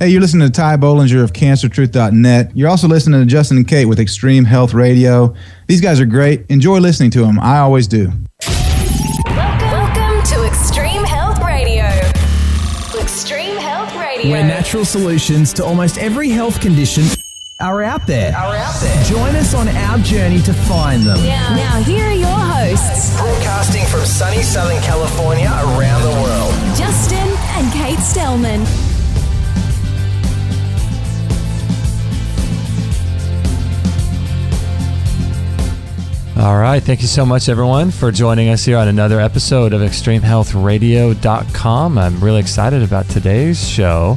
Hey, you're listening to Ty Bollinger of CancerTruth.net. You're also listening to Justin and Kate with Extreme Health Radio. These guys are great. Enjoy listening to them. I always do. Welcome to Extreme Health Radio. Extreme Health Radio. Where natural solutions to almost every health condition are out there. Join us on our journey to find them. Now here are your hosts, Broadcasting from sunny Southern California around the world. Justin and Kate Stellman. All right. Thank you so much, everyone, for joining us here on another episode of ExtremeHealthRadio.com. I'm really excited about today's show.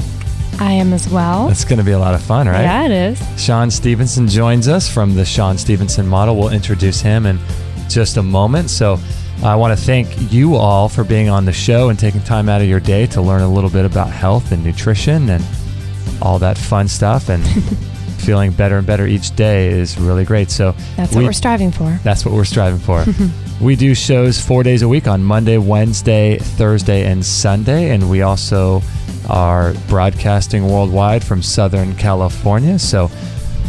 I am as well. It's going to be a lot of fun, right? Yeah, it is. Shawn Stevenson joins us from the Shawn Stevenson model. We'll introduce him in just a moment. So I want to thank you all for being on the show and taking time out of your day to learn a little bit about health and nutrition and all that fun stuff. And feeling better and better each day is really great. So that's what we're striving for. That's what we're striving for. We do shows 4 days a week on Monday, Wednesday, Thursday, and Sunday. And we also are broadcasting worldwide from Southern California. So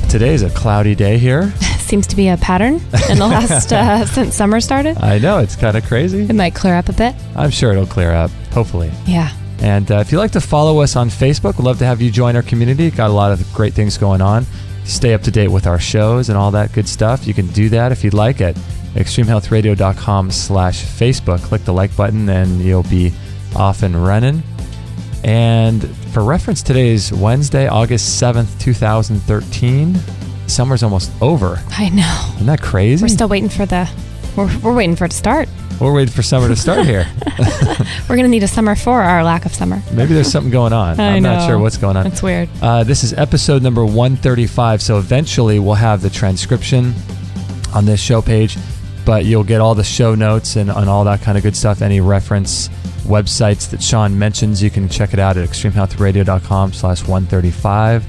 today is a cloudy day here. Seems to be a pattern in the last, since summer started. I know, it's kind of crazy. It might clear up a bit. I'm sure it'll clear up, hopefully. Yeah. And if you'd like to follow us on Facebook, we'd love to have you join our community. Got a lot of great things going on. Stay up to date with our shows and all that good stuff. You can do that if you'd like at extremehealthradio.com/Facebook. Click the like button and you'll be off and running. And for reference, today is Wednesday, August 7th, 2013. Summer's almost over. I know. Isn't that crazy? We're still waiting for we're waiting for it to start. We're waiting for summer to start here. We're going to need a summer for our lack of summer. Maybe there's something going on. I'm not sure what's going on. It's weird. This is episode number 135. So eventually we'll have the transcription on this show page, but you'll get all the show notes and all that kind of good stuff. Any reference websites that Shawn mentions, you can check it out at extremehealthradio.com/135.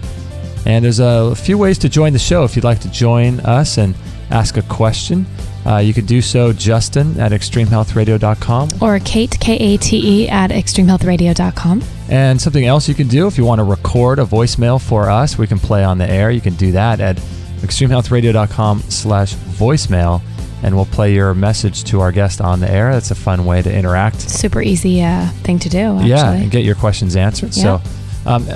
And there's a few ways to join the show. If you'd like to join us and ask a question, you could do so, Justin at extremehealthradio.com. Or Kate, Kate, at extremehealthradio.com. And something else you can do, if you want to record a voicemail for us, we can play on the air. You can do that at extremehealthradio.com/voicemail. And we'll play your message to our guest on the air. That's a fun way to interact. Super easy thing to do, actually. Yeah, and get your questions answered. Yeah. So,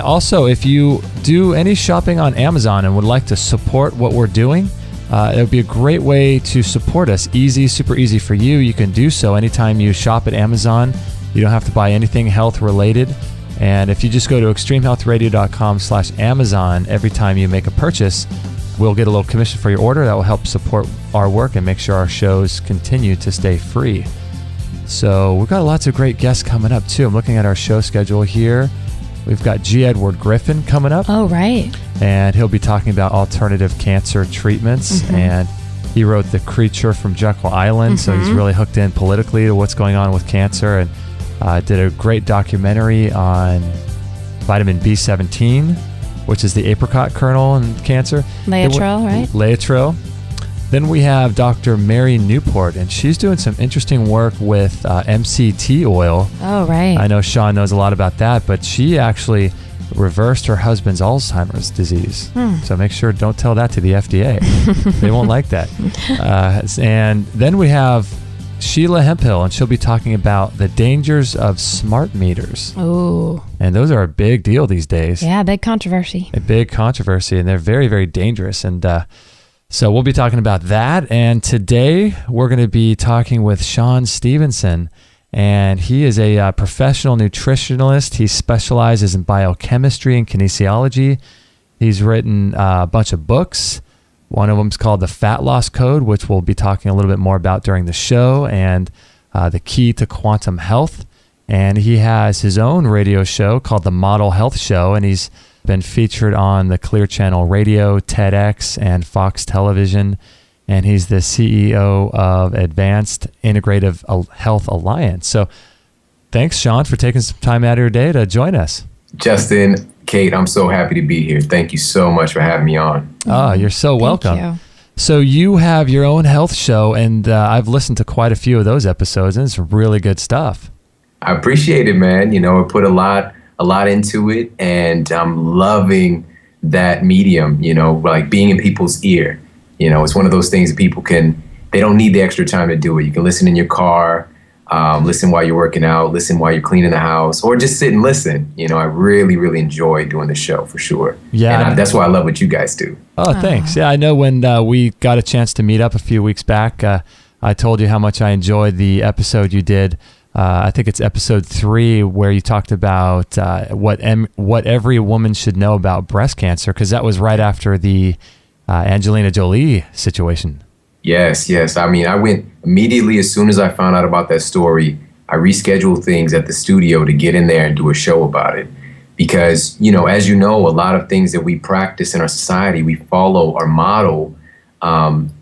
also, if you do any shopping on Amazon and would like to support what we're doing, it would be a great way to support us. Easy, super easy for you. You can do so anytime you shop at Amazon. You don't have to buy anything health related. And if you just go to extremehealthradio.com/Amazon, every time you make a purchase, we'll get a little commission for your order that will help support our work and make sure our shows continue to stay free. So we've got lots of great guests coming up too. I'm looking at our show schedule here. We've got G. Edward Griffin coming up. Oh, right. And he'll be talking about alternative cancer treatments. Mm-hmm. And he wrote The Creature from Jekyll Island. Mm-hmm. So he's really hooked in politically to what's going on with cancer. And did a great documentary on vitamin B17, which is the apricot kernel in cancer. Laetrile, right? Laetrile. Then we have Dr. Mary Newport, and she's doing some interesting work with MCT oil. Oh, right. I know Shawn knows a lot about that, but she actually reversed her husband's Alzheimer's disease. So make sure, don't tell that to the FDA. They won't like that. And then we have Sheila Hemphill, and she'll be talking about the dangers of smart meters. Oh. And those are a big deal these days. Yeah, big controversy. A big controversy, and they're very, very dangerous. And so we'll be talking about that. And today we're going to be talking with Shawn Stevenson. And he is a professional nutritionist. He specializes in biochemistry and kinesiology. He's written a bunch of books. One of them is called The Fat Loss Code, which we'll be talking a little bit more about during the show, and The Key to Quantum Health. And he has his own radio show called The Model Health Show, and he's been featured on the Clear Channel Radio, TEDx, and Fox Television. And he's the CEO of Advanced Integrative Health Alliance. So thanks, Shawn, for taking some time out of your day to join us. Justin, Kate, I'm so happy to be here. Thank you so much for having me on. Oh, you're so welcome. Thank you. So you have your own health show, and I've listened to quite a few of those episodes, and it's really good stuff. I appreciate it, man. You know, I put a lot a lot into it, and I'm loving that medium, like being in people's ear. It's one of those things that they don't need the extra time to do it. You can listen in your car, listen while you're working out, listen while you're cleaning the house, or just sit and listen. I really, really enjoy doing the show for sure. Yeah. And that's why I love what you guys do. Oh, thanks. Yeah, I know when we got a chance to meet up a few weeks back, I told you how much I enjoyed the episode you did. I think it's episode 3 where you talked about what every woman should know about breast cancer, because that was right after the Angelina Jolie situation. Yes. I mean, I went immediately as soon as I found out about that story. I rescheduled things at the studio to get in there and do a show about it. Because, as you know, a lot of things that we practice in our society, we follow or model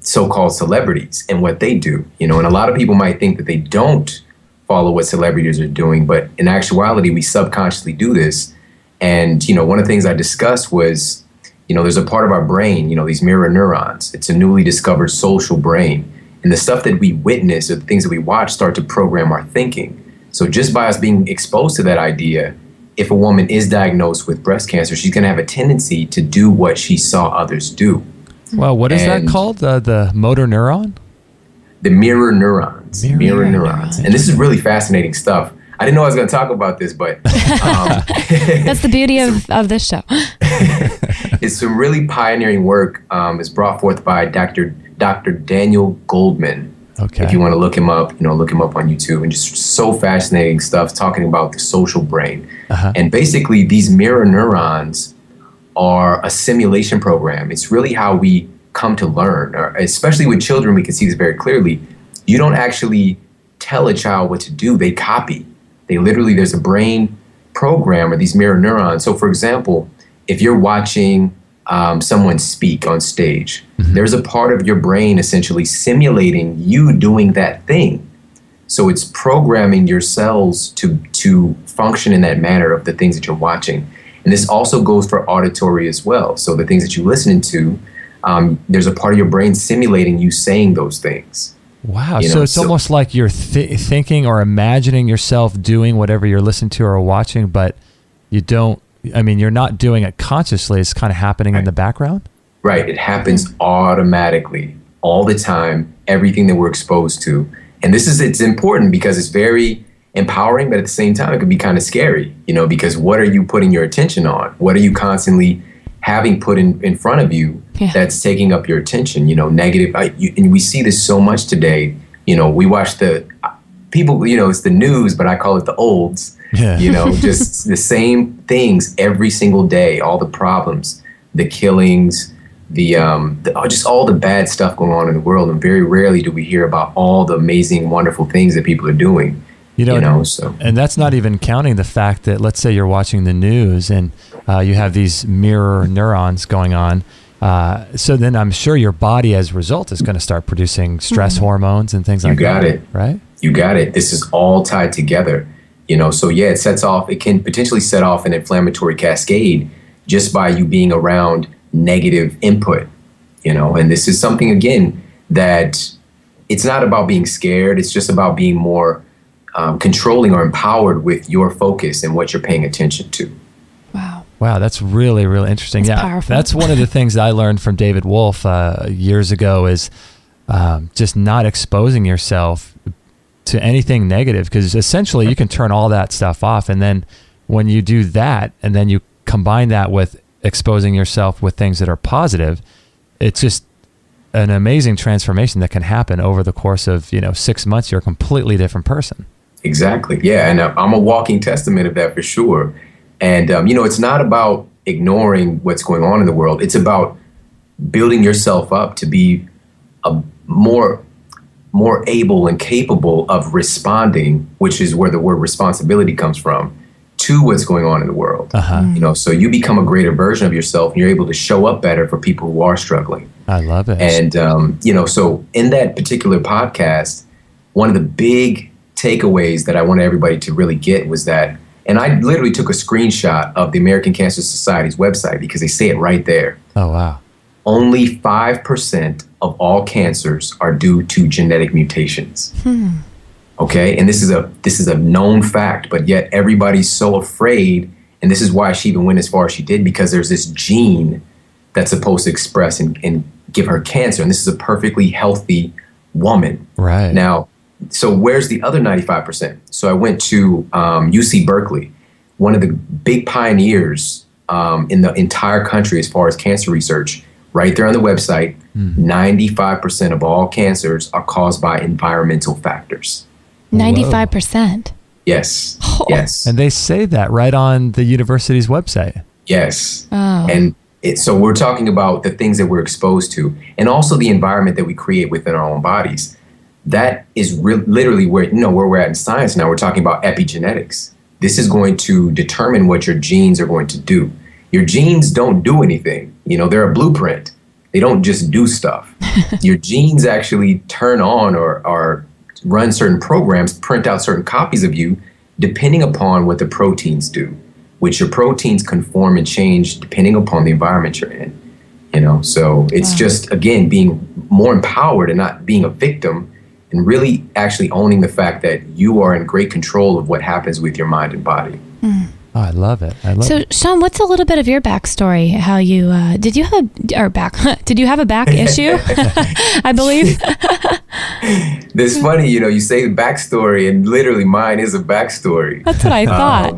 so-called celebrities and what they do. And a lot of people might think that they don't follow what celebrities are doing, but in actuality, we subconsciously do this. And, one of the things I discussed was, there's a part of our brain, these mirror neurons. It's a newly discovered social brain. And the stuff that we witness or the things that we watch start to program our thinking. So just by us being exposed to that idea, if a woman is diagnosed with breast cancer, she's going to have a tendency to do what she saw others do. Well, what is that called? The motor neuron? The mirror neurons. Mirror neurons. And this is really fascinating stuff. I didn't know I was going to talk about this, but that's the beauty of this show. It's some really pioneering work. It's brought forth by Dr. Daniel Goldman. Okay. If you want to look him up, look him up on YouTube, and just so fascinating stuff talking about the social brain. Uh-huh. And basically, these mirror neurons are a simulation program. It's really how we come to learn, especially with children. We can see this very clearly. You don't actually tell a child what to do. They copy. There's a brain program or these mirror neurons. So for example, if you're watching someone speak on stage, mm-hmm. there's a part of your brain essentially simulating you doing that thing. So it's programming your cells to function in that manner of the things that you're watching. And this also goes for auditory as well. So the things that you listen to, there's a part of your brain simulating you saying those things. Wow. So it's almost like you're thinking or imagining yourself doing whatever you're listening to or watching, but you're not doing it consciously. It's kind of happening in the background. Right. It happens automatically all the time, everything that we're exposed to. And it's important because it's very empowering, but at the same time, it could be kind of scary, because what are you putting your attention on? What are you constantly having put in front of you that's taking up your attention, negative. And we see this so much today. We watch the people, it's the news, but I call it the olds, just the same things every single day, all the problems, the killings, just all the bad stuff going on in the world. And very rarely do we hear about all the amazing, wonderful things that people are doing. And that's not even counting the fact that, let's say you're watching the news and you have these mirror neurons going on. So then I'm sure your body as a result is going to start producing stress mm-hmm. hormones and things like that. You got it. Right? You got it. This is all tied together. So it can potentially set off an inflammatory cascade just by you being around negative input, and this is something, again, that it's not about being scared. It's just about being more controlling or empowered with your focus and what you're paying attention to. Wow, that's really, really interesting. That's powerful. That's one of the things that I learned from David Wolf years ago is just not exposing yourself to anything negative, because essentially you can turn all that stuff off. And then when you do that and then you combine that with exposing yourself with things that are positive, it's just an amazing transformation that can happen over the course of 6 months. You're a completely different person. Exactly. Yeah. And I'm a walking testament of that for sure. And, it's not about ignoring what's going on in the world. It's about building yourself up to be a more able and capable of responding, which is where the word responsibility comes from, to what's going on in the world. Uh-huh. So you become a greater version of yourself and you're able to show up better for people who are struggling. I love it. And, so in that particular podcast, one of the big takeaways that I wanted everybody to really get was that, and I literally took a screenshot of the American Cancer Society's website because they say it right there. Oh, wow. Only 5% of all cancers are due to genetic mutations. Okay, and this is a known fact, but yet everybody's so afraid And this is why she even went as far as she did, because there's this gene that's supposed to express and give her cancer. And this is a perfectly healthy woman. Right. Now, so where's the other 95%? So I went to UC Berkeley, one of the big pioneers in the entire country as far as cancer research. Right there on the website, 95% of all cancers are caused by environmental factors. 95%. Yes. Oh. Yes. And they say that right on the university's website. Yes. Oh. And so we're talking about the things that we're exposed to, and also the environment that we create within our own bodies. That is literally where we're at in science now. We're talking about epigenetics. This is going to determine what your genes are going to do. Your genes don't do anything. They're a blueprint. They don't just do stuff. Your genes actually turn on or run certain programs, print out certain copies of you, depending upon what the proteins do, which your proteins conform and change depending upon the environment you're in. So it's just, again, being more empowered and not being a victim, and really actually owning the fact that you are in great control of what happens with your mind and body. Oh, I love it. So, Shawn, what's a little bit of your backstory? How you did you have Did you have a back issue? I believe. It's funny, you say the backstory, and literally mine is a backstory. That's what I thought.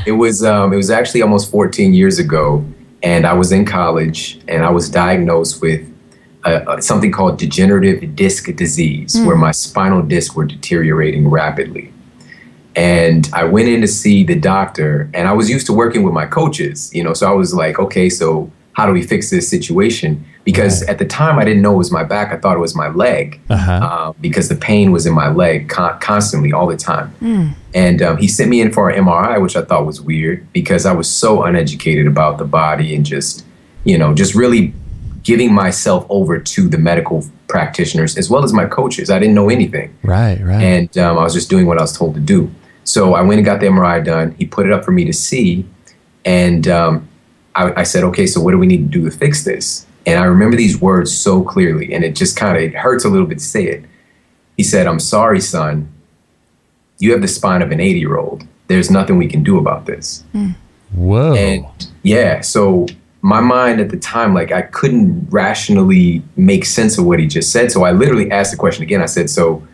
It was actually almost 14 years ago, and I was in college, and I was diagnosed with something called degenerative disc disease, where my spinal discs were deteriorating rapidly. And I went in to see the doctor, and I was used to working with my coaches, so I was like, okay, so how do we fix this situation? Because at the time I didn't know it was my back. I thought it was my leg, because the pain was in my leg constantly, all the time. And he sent me in for an MRI, which I thought was weird, because I was so uneducated about the body and just really giving myself over to the medical practitioners as well as my coaches. I didn't know anything. Right. And I was just doing what I was told to do. So I went and got the MRI done. He put it up for me to see. And I said, okay, so what do we need to do to fix this? And I remember these words so clearly, and it just it hurts a little bit to say it. He said, "I'm sorry, son. You have the spine of an 80-year-old. There's nothing we can do about this." Whoa. And so my mind at the time, I couldn't rationally make sense of what he just said. So I literally asked the question again. I said, so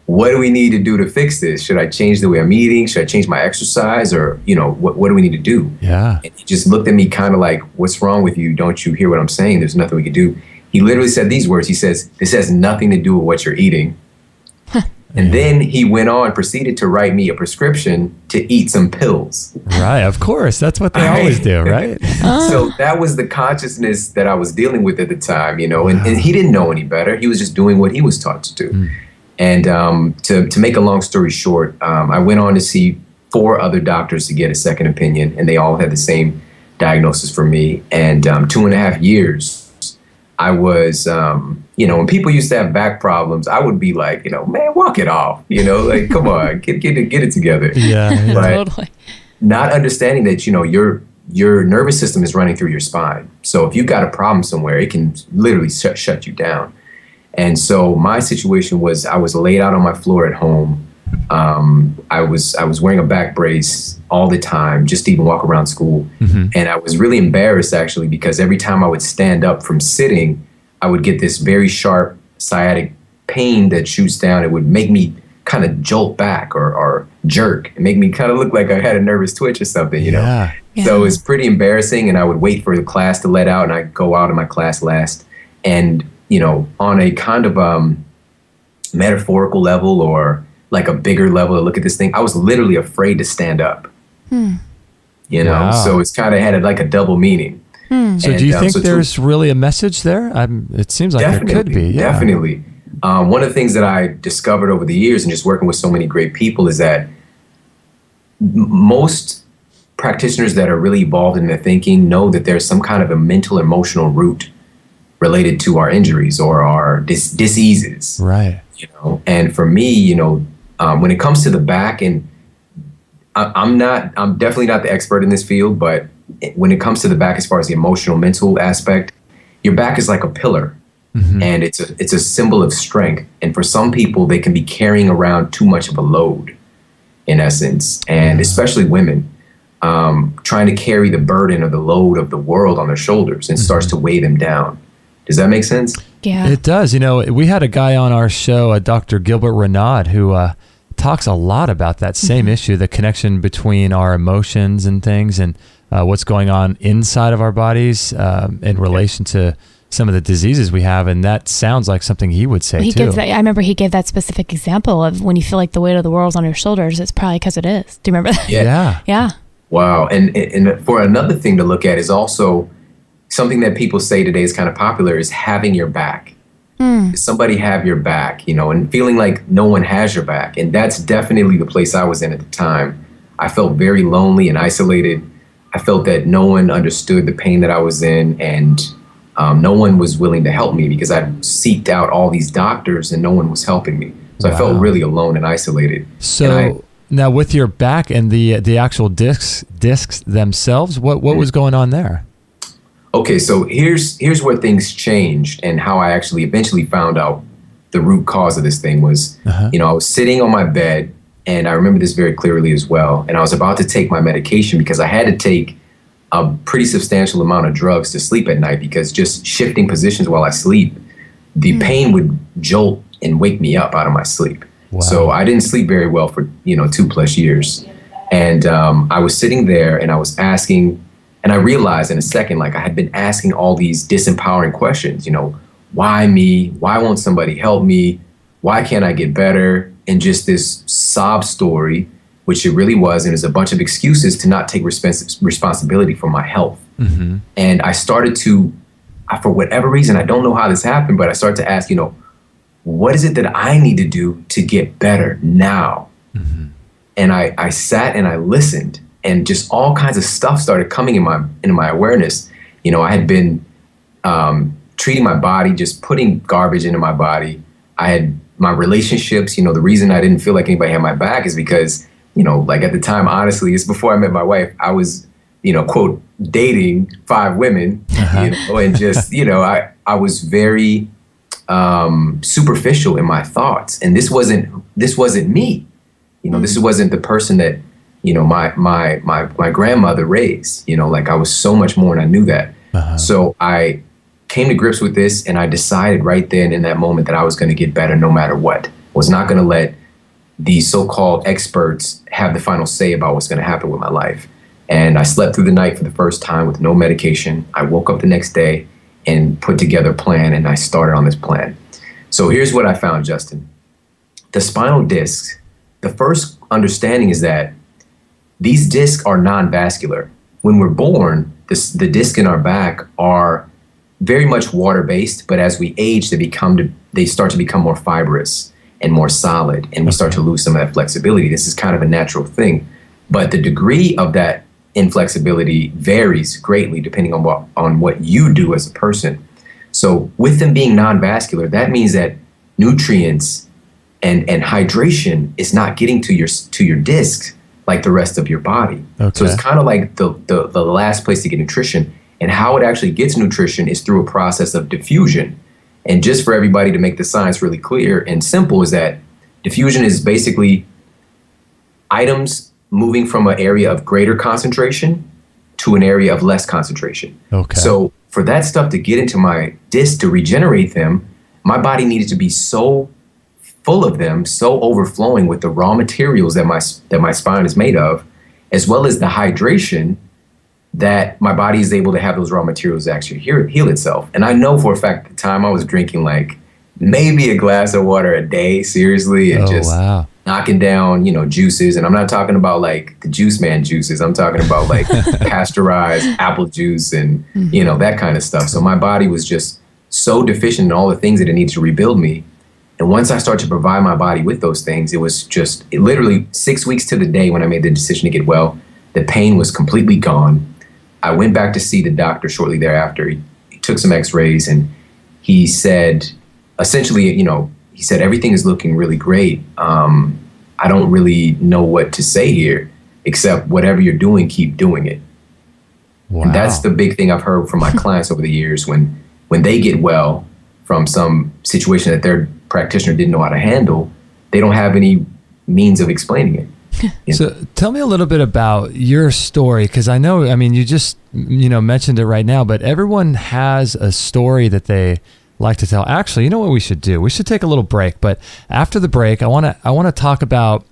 what do we need to do to fix this? Should I change the way I'm eating? Should I change my exercise? Or, what do we need to do? Yeah. And he just looked at me kind of like, what's wrong with you? Don't you hear what I'm saying? There's nothing we can do. He literally said these words. He says, this has nothing to do with what you're eating. And then he proceeded to write me a prescription to eat some pills. Right, of course. That's what they always do, right? So that was the consciousness that I was dealing with at the time, and he didn't know any better. He was just doing what he was taught to do. And to make a long story short, I went on to see 4 other doctors to get a second opinion, and they all had the same diagnosis for me. And 2.5 years, I was, when people used to have back problems, I would be like, man, walk it off, come on, get it together. Yeah. But Totally. not understanding that, your nervous system is running through your spine. So if you've got a problem somewhere, it can literally shut you down. And so my situation was, I was laid out on my floor at home. I was wearing a back brace all the time, just to even walk around school. And I was really embarrassed, actually, because every time I would stand up from sitting, I would get this very sharp sciatic pain that shoots down. It would make me kind of jolt back or jerk and make me kind of look like I had a nervous twitch or something, Yeah. So it's pretty embarrassing. And I would wait for the class to let out, and I'd go out of my class last. And, on a kind of metaphorical level or like a bigger level to look at this thing, I was literally afraid to stand up. Wow. So it's kind of had like a double meaning. So do you think there's really a message there? It seems like there could be. Yeah. Definitely. One of the things that I discovered over the years and just working with so many great people is that most practitioners that are really evolved in their thinking know that there's some kind of a mental, emotional root related to our injuries or our diseases. Right. You know, and for me, you know, when it comes to the back, and I'm definitely not the expert in this field, but when it comes to the back, as far as the emotional, mental aspect, your back is like a pillar. Mm-hmm. And it's a symbol of strength. And for some people, they can be carrying around too much of a load, in essence, and especially women. trying to carry the burden or the load of the world on their shoulders and starts to weigh them down. Does that make sense? Yeah. It does. You know, we had a guy on our show, Dr. Gilbert Renaud, who talks a lot about that same issue, the connection between our emotions and things and what's going on inside of our bodies in relation to some of the diseases we have. And that sounds like something he would say too. I remember he gave that specific example of when you feel like the weight of the world's on your shoulders, it's probably because it is. Do you remember that? Yeah. Yeah. Wow. And for another thing to look at is also something that people say today is kind of popular is having your back. Does somebody have your back, you know, and feeling like no one has your back. And that's definitely the place I was in at the time. I felt very lonely and isolated. I felt that no one understood the pain that I was in, and no one was willing to help me because I seeked out all these doctors and no one was helping me. So I felt really alone and isolated. So now with your back and the actual discs themselves, what was going on there? Okay, so here's where things changed and how I actually eventually found out the root cause of this thing was, you know, I was sitting on my bed, and I remember this very clearly as well, and I was about to take my medication because I had to take a pretty substantial amount of drugs to sleep at night because just shifting positions while I sleep, the pain would jolt and wake me up out of my sleep. Wow. So I didn't sleep very well for, 2+ years. And I was sitting there and I was asking, and I realized in a second, like I had been asking all these disempowering questions, why me? Why won't somebody help me? Why can't I get better? And just this sob story, which it really was, and it was a bunch of excuses to not take responsibility for my health. Mm-hmm. And I started to, for whatever reason, I don't know how this happened, but I started to ask, what is it that I need to do to get better now? Mm-hmm. And I sat and I listened, and just all kinds of stuff started coming into my awareness. I had been treating my body, just putting garbage into my body. I had my relationships, the reason I didn't feel like anybody had my back is because, like at the time, honestly, it's before I met my wife, I was, quote, dating 5 women, and just, I was very superficial in my thoughts. And this wasn't me. This wasn't the person that, my grandmother raised, like I was so much more, and I knew that. Uh-huh. So I came to grips with this, and I decided right then in that moment that I was going to get better no matter what. I was not going to let these so-called experts have the final say about what's going to happen with my life. And I slept through the night for the first time with no medication. I woke up the next day and put together a plan, and I started on this plan. So here's what I found, Justin. The spinal discs, the first understanding is that these discs are non-vascular. When we're born, the discs in our back are very much water-based, but as we age, they start to become more fibrous and more solid, and we start to lose some of that flexibility. This is kind of a natural thing, but the degree of that inflexibility varies greatly depending on what you do as a person. So with them being non-vascular, that means that nutrients and hydration is not getting to your discs like the rest of your body. Okay. So it's kind of like the last place to get nutrition. And how it actually gets nutrition is through a process of diffusion. And just for everybody to make the science really clear and simple is that diffusion is basically items moving from an area of greater concentration to an area of less concentration. Okay. So for that stuff to get into my disc to regenerate them, my body needed to be so full of them, so overflowing with the raw materials that my spine is made of, as well as the hydration that my body is able to have those raw materials actually heal itself. And I know for a fact at the time I was drinking like maybe a glass of water a day, seriously, and knocking down, juices. And I'm not talking about like the juice man juices. I'm talking about like pasteurized apple juice and, that kind of stuff. So my body was just so deficient in all the things that it needed to rebuild me. And once I started to provide my body with those things, it literally 6 weeks to the day when I made the decision to get well, the pain was completely gone. I went back to see the doctor shortly thereafter. He took some x-rays and he said, essentially, he said, everything is looking really great. I don't really know what to say here, except whatever you're doing, keep doing it. Wow. And that's the big thing I've heard from my clients over the years. When they get well from some situation that their practitioner didn't know how to handle, they don't have any means of explaining it. So tell me a little bit about your story, because I mean, you just, mentioned it right now, but everyone has a story that they like to tell. Actually, you know what we should do? We should take a little break, but after the break, I want to talk about,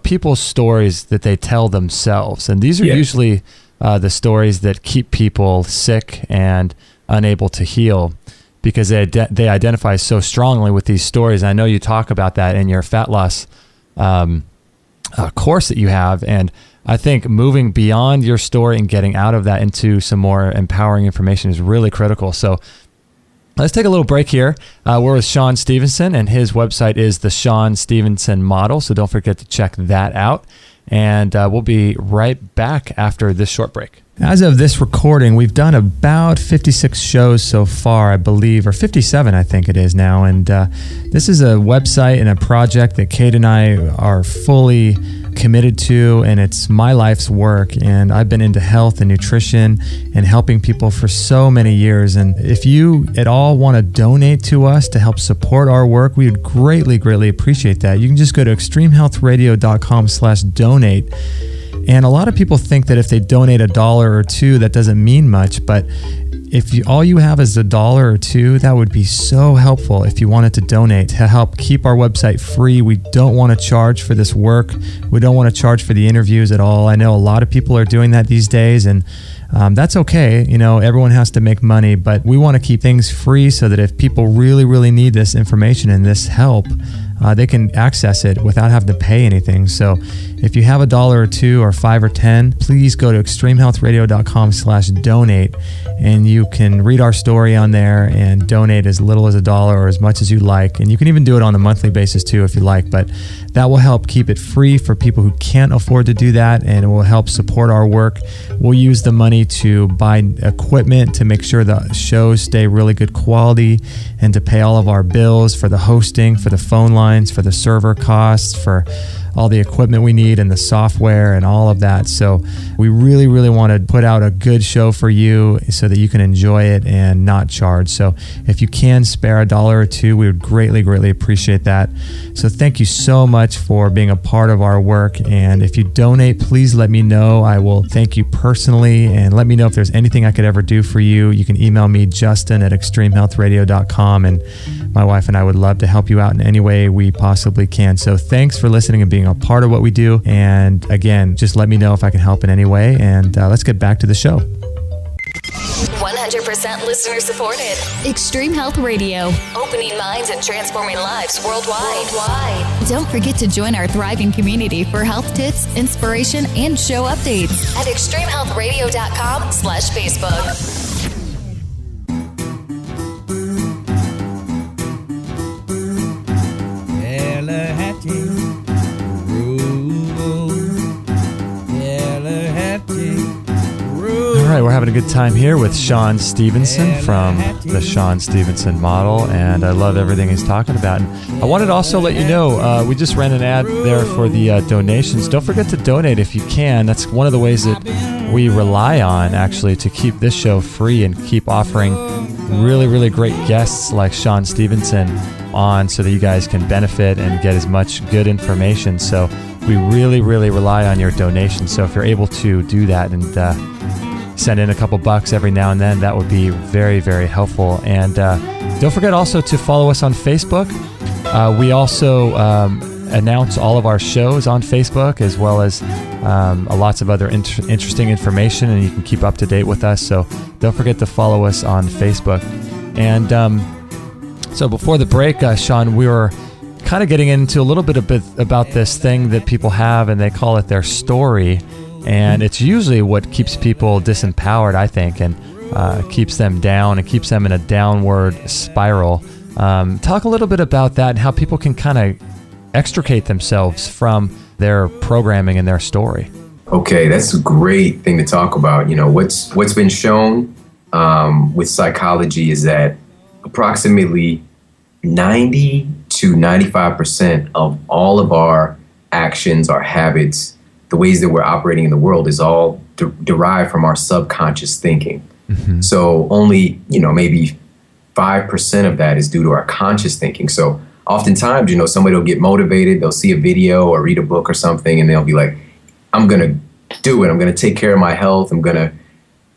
people's stories that they tell themselves. And these are usually the stories that keep people sick and unable to heal, because they identify so strongly with these stories. And I know you talk about that in your fat loss course that you have. And I think moving beyond your story and getting out of that into some more empowering information is really critical. So let's take a little break here. We're with Shawn Stevenson, and his website is the Shawn Stevenson Model. So don't forget to check that out. And we'll be right back after this short break. As of this recording, we've done about 56 shows so far, I believe, or 57, I think it is now. And this is a website and a project that Kate and I are fully committed to, and it's my life's work. And I've been into health and nutrition and helping people for so many years. And if you at all want to donate to us to help support our work, we would greatly, greatly appreciate that. You can just go to extremehealthradio.com/donate. And a lot of people think that if they donate $1 or $2, that doesn't mean much. But if all you have is $1 or $2, that would be so helpful if you wanted to donate to help keep our website free. We don't want to charge for this work. We don't want to charge for the interviews at all. I know a lot of people are doing that these days, and that's okay. Everyone has to make money, but we want to keep things free so that if people really, really need this information and this help, they can access it without having to pay anything. So if you have $1 or $2 or $5 or $10, please go to extremehealthradio.com/donate, and you can read our story on there and donate as little as $1 or as much as you like. And you can even do it on a monthly basis too if you like, but that will help keep it free for people who can't afford to do that, and it will help support our work. We'll use the money to buy equipment to make sure the shows stay really good quality, and to pay all of our bills for the hosting, for the phone lines, for the server costs, for all the equipment we need and the software and all of that. So we really, really want to put out a good show for you so that you can enjoy it and not charge. So if you can spare $1 or $2, we would greatly, greatly appreciate that. So thank you so much for being a part of our work. And if you donate, please let me know. I will thank you personally, and let me know if there's anything I could ever do for you. You can email me, justin@extremehealthradio.com, and my wife and I would love to help you out in any way we possibly can. So thanks for listening and being a part of what we do. And again, just let me know if I can help in any way. And let's get back to the show. 100% listener supported. Extreme Health Radio. Opening minds and transforming lives worldwide. Don't forget to join our thriving community for health tips, inspiration, and show updates at extremehealthradio.com/Facebook. All right, we're having a good time here with Shawn Stevenson from the Shawn Stevenson Model, and I love everything he's talking about. And I wanted to also let you know, we just ran an ad there for the donations. Don't forget to donate if you can. That's one of the ways that we rely on, actually, to keep this show free and keep offering really, really great guests like Shawn Stevenson on, so that you guys can benefit and get as much good information. So we really, really rely on your donations. So if you're able to do that and send in a couple bucks every now and then, that would be very, very helpful. And don't forget also to follow us on Facebook. We also announce all of our shows on Facebook, as well as lots of other interesting information, and you can keep up to date with us. So don't forget to follow us on Facebook. And so before the break, Shawn, we were kind of getting into a little bit about this thing that people have, and they call it their story. And it's usually what keeps people disempowered, I think, and keeps them down and keeps them in a downward spiral. Talk a little bit about that and how people can kind of extricate themselves from their programming and their story. Okay, that's a great thing to talk about. What's been shown with psychology is that approximately 90 to 95% of all of our actions, our habits, the ways that we're operating in the world is all derived from our subconscious thinking. Mm-hmm. So only, maybe 5% of that is due to our conscious thinking. So oftentimes, you know, somebody will get motivated, they'll see a video or read a book or something, and they'll be like, I'm going to do it. I'm going to take care of my health. I'm going to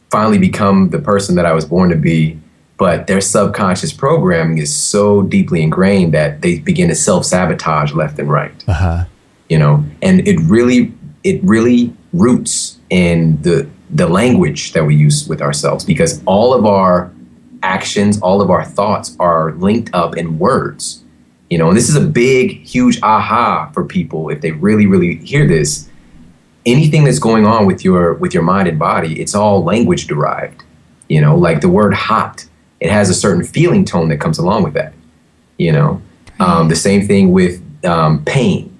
finally become the person that I was born to be. But their subconscious programming is so deeply ingrained that they begin to self-sabotage left and right. You know, and it really roots in the language that we use with ourselves, because all of our actions, all of our thoughts are linked up in words. You know, and this is a big, huge aha for people if they really, really hear this. Anything that's going on with your mind and body, it's all language derived. You know, like the word hot, it has a certain feeling tone that comes along with that. You know, the same thing with pain.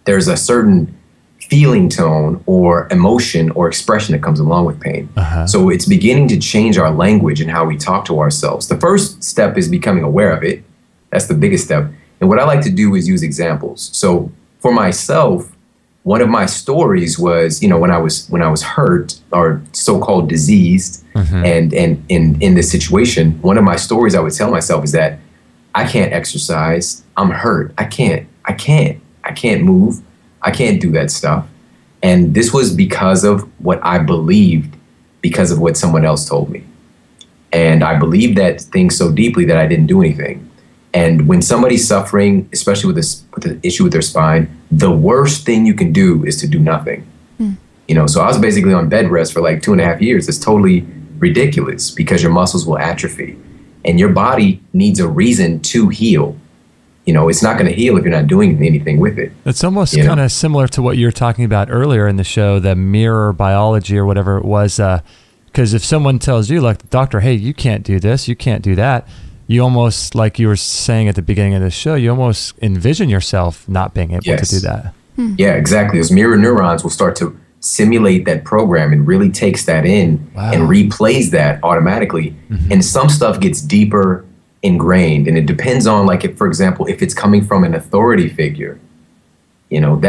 There's a certain feeling tone or emotion or expression that comes along with pain. So it's beginning to change our language and how we talk to ourselves. The first step is becoming aware of it. That's the biggest step. And what I like to do is use examples. So for myself, one of my stories was, you know, when I was hurt or so-called diseased and in this situation, one of my stories I would tell myself is that I can't exercise. I'm hurt. I can't move. I can't do that stuff. And this was because of what I believed, because of what someone else told me. And I believed that thing so deeply that I didn't do anything. And when somebody's suffering, especially with an issue with their spine, the worst thing you can do is to do nothing. You know, so I was basically on bed rest for like 2.5 years. It's totally ridiculous because your muscles will atrophy and your body needs a reason to heal. You know, it's not going to heal if you're not doing anything with it. It's almost kind of similar to what you were talking about earlier in the show, the mirror biology or whatever it was. Because if someone tells you, like the doctor, hey, you can't do this, you can't do that, you almost, like you were saying at the beginning of the show, you almost envision yourself not being able to do that. Yeah, exactly. Those mirror neurons will start to simulate that program and really takes that in and replays that automatically. And some stuff gets deeper ingrained, and it depends on, like, if, for example, if it's coming from an authority figure, you know,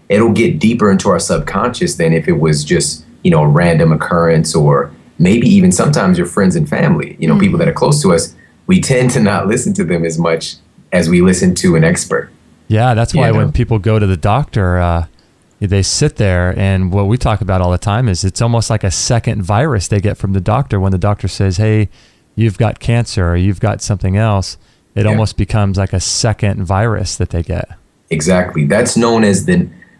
it'll get deeper into our subconscious than if it was just, you know, a random occurrence, or maybe even sometimes your friends and family, you know, people that are close to us. We tend to not listen to them as much as we listen to an expert. Yeah, that's why when people go to the doctor, they sit there, and what we talk about all the time is it's almost like a second virus they get from the doctor. When the doctor says, hey, you've got cancer or you've got something else, it almost becomes like a second virus that they get. Exactly. That's known as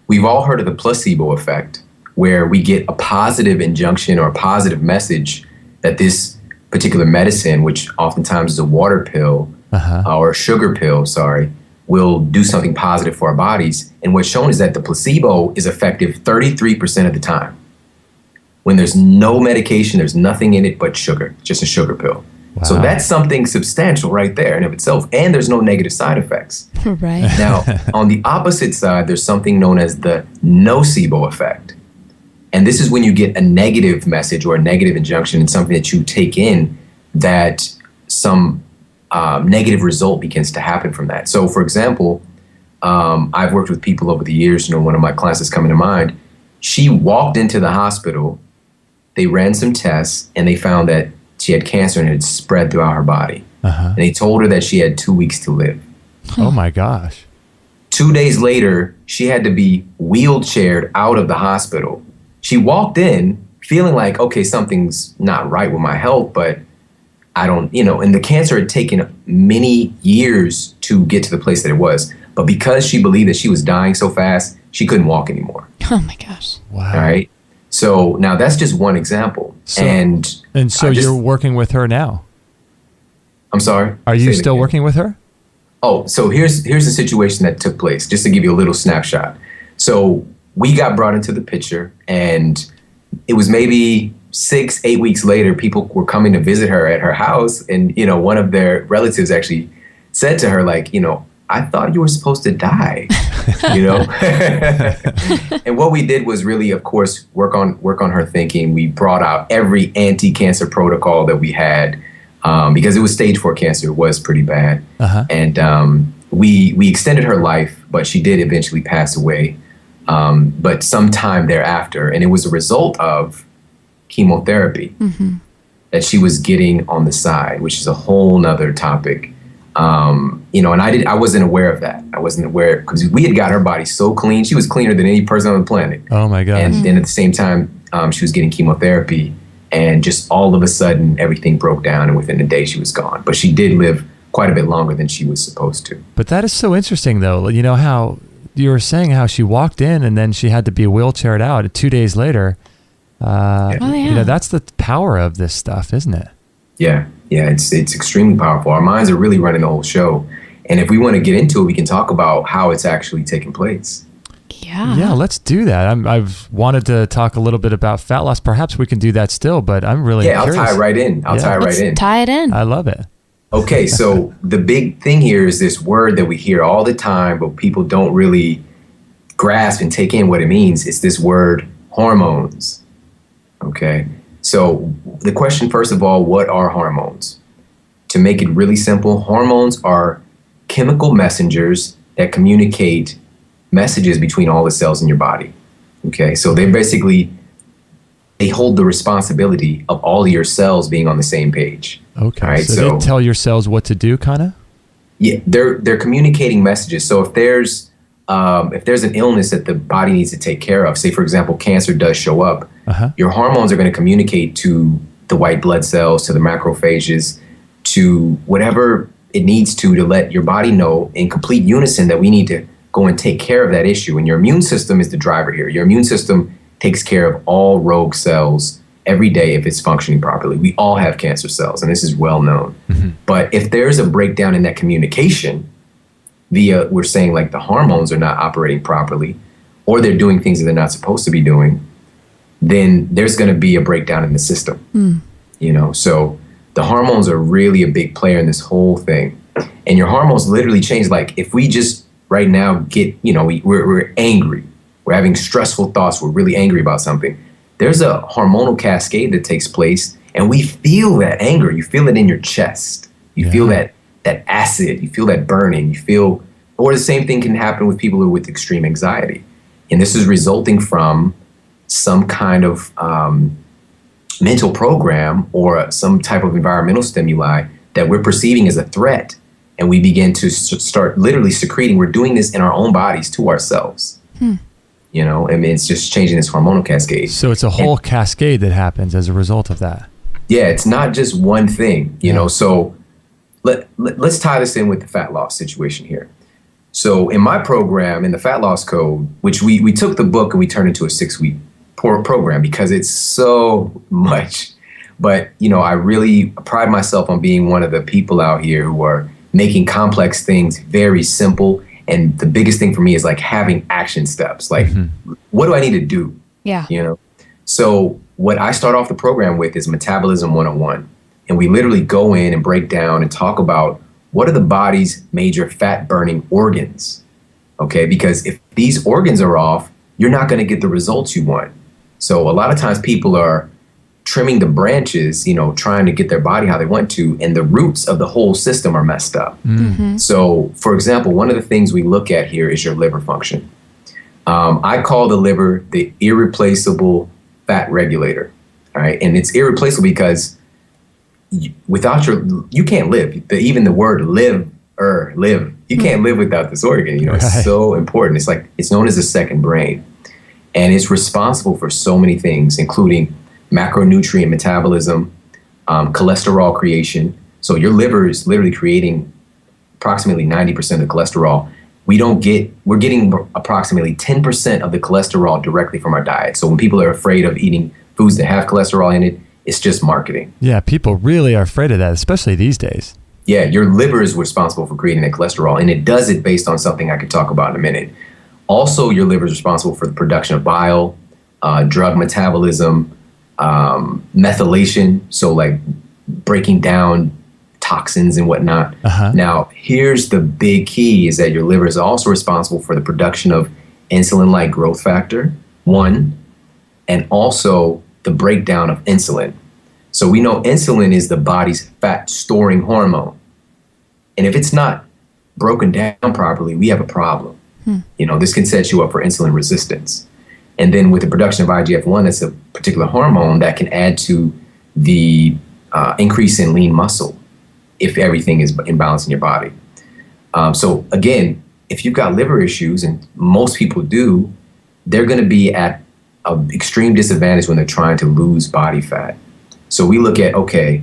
we've all heard of the placebo effect, where we get a positive injunction or a positive message that this particular medicine, which oftentimes is a water pill or a sugar pill, will do something positive for our bodies. And what's shown is that the placebo is effective 33% of the time. When there's no medication, there's nothing in it but sugar, just a sugar pill. So that's something substantial right there in of itself. And there's no negative side effects. Right. Now, on the opposite side, there's something known as the nocebo effect. And this is when you get a negative message or a negative injunction in something that you take in, that some negative result begins to happen from that. So, for example, I've worked with people over the years. You know, one of my clients is coming to mind. She walked into the hospital. They ran some tests, and they found that she had cancer and it had spread throughout her body. And they told her that she had 2 weeks to live. Oh, my gosh. 2 days later, she had to be wheelchaired out of the hospital. She walked in feeling like, okay, something's not right with my health, but I don't, you know, and the cancer had taken many years to get to the place that it was. But because she believed that she was dying so fast, she couldn't walk anymore. Oh my gosh. Wow. All right. So now that's just one example. And so you're working with her now? I'm sorry? Are you still working with her? Oh, so here's the situation that took place, just to give you a little snapshot. So we got brought into the picture, and it was maybe 6-8 weeks later, people were coming to visit her at her house. And, you know, one of their relatives actually said to her, like, you know, I thought you were supposed to die, you know? And what we did was really, of course, work on her thinking. We brought out every anti-cancer protocol that we had, because it was stage 4 cancer. It was pretty bad. And we extended her life, but she did eventually pass away. But sometime thereafter, and it was a result of chemotherapy that she was getting on the side, which is a whole nother topic. And I wasn't aware of that. I wasn't aware because we had got her body so clean. She was cleaner than any person on the planet. Oh my gosh. And then at the same time, she was getting chemotherapy, and just all of a sudden everything broke down, and within a day she was gone. But she did live quite a bit longer than she was supposed to. But that is so interesting though. You know how you were saying how she walked in and then she had to be wheelchaired out 2 days later. That's the power of this stuff, isn't it? Yeah, it's extremely powerful. Our minds are really running the whole show. And if we want to get into it, we can talk about how it's actually taking place. Yeah, let's do that. I've wanted to talk a little bit about fat loss. Perhaps we can do that still, but I'm really curious. I'll tie it right in. Tie it in. I love it. Okay, so the big thing here is this word that we hear all the time, but people don't really grasp and take in what it means. It's this word hormones. Okay, so the question, first of all, what are hormones? To make it really simple, hormones are chemical messengers that communicate messages between all the cells in your body. Okay, so they hold the responsibility of all of your cells being on the same page. Okay, right, so they tell your cells what to do, kind of? Yeah, they're communicating messages. So if there's an illness that the body needs to take care of, say for example, cancer does show up, your hormones are going to communicate to the white blood cells, to the macrophages, to whatever it needs to let your body know in complete unison that we need to go and take care of that issue. And your immune system is the driver here. Your immune system takes care of all rogue cells every day if it's functioning properly. We all have cancer cells, and this is well known. Mm-hmm. But if there's a breakdown in that communication via, we're saying like the hormones are not operating properly, or they're doing things that they're not supposed to be doing, then there's going to be a breakdown in the system. So the hormones are really a big player in this whole thing. And your hormones literally change. Like if we just right now get, we're angry, we're having stressful thoughts, we're really angry about something, there's a hormonal cascade that takes place, and we feel that anger. You feel it in your chest. You feel that acid, you feel that burning, or the same thing can happen with people who are with extreme anxiety. And this is resulting from some kind of mental program or some type of environmental stimuli that we're perceiving as a threat. And we begin to start literally secreting. We're doing this in our own bodies to ourselves. It's just changing this hormonal cascade. So it's a whole cascade that happens as a result of that. Yeah, it's not just one thing, So let's tie this in with the fat loss situation here. So in my program, in the Fat Loss Code, which we took the book and we turned into a 6-week program because it's so much. But, I really pride myself on being one of the people out here who are making complex things very simple. And the biggest thing for me is like having action steps. Like, what do I need to do? Yeah. So what I start off the program with is Metabolism 101. And we literally go in and break down and talk about what are the body's major fat burning organs. Okay. Because if these organs are off, you're not going to get the results you want. So a lot of times people are trimming the branches, trying to get their body how they want to, and the roots of the whole system are messed up. Mm-hmm. So, for example, one of the things we look at here is your liver function. I call the liver the irreplaceable fat regulator, all right? And it's irreplaceable because without you can't live. Even the word live, you can't live without this organ. It's so important. It's known as the second brain. And it's responsible for so many things, including macronutrient metabolism, cholesterol creation. So your liver is literally creating approximately 90% of the cholesterol. We're getting approximately 10% of the cholesterol directly from our diet. So when people are afraid of eating foods that have cholesterol in it, it's just marketing. Yeah, people really are afraid of that, especially these days. Yeah, your liver is responsible for creating that cholesterol, and it does it based on something I could talk about in a minute. Also, your liver is responsible for the production of bile, drug metabolism, methylation, so like breaking down toxins and whatnot. Now, here's the big key is that your liver is also responsible for the production of insulin-like growth factor, 1, and also the breakdown of insulin. So we know insulin is the body's fat-storing hormone. And if it's not broken down properly, we have a problem. This can set you up for insulin resistance. And then with the production of IGF-1, that's a particular hormone that can add to the increase in lean muscle. if everything is in balance in your body. So again, if you've got liver issues, and most people do, they're going to be at an extreme disadvantage when they're trying to lose body fat. So we look at, okay,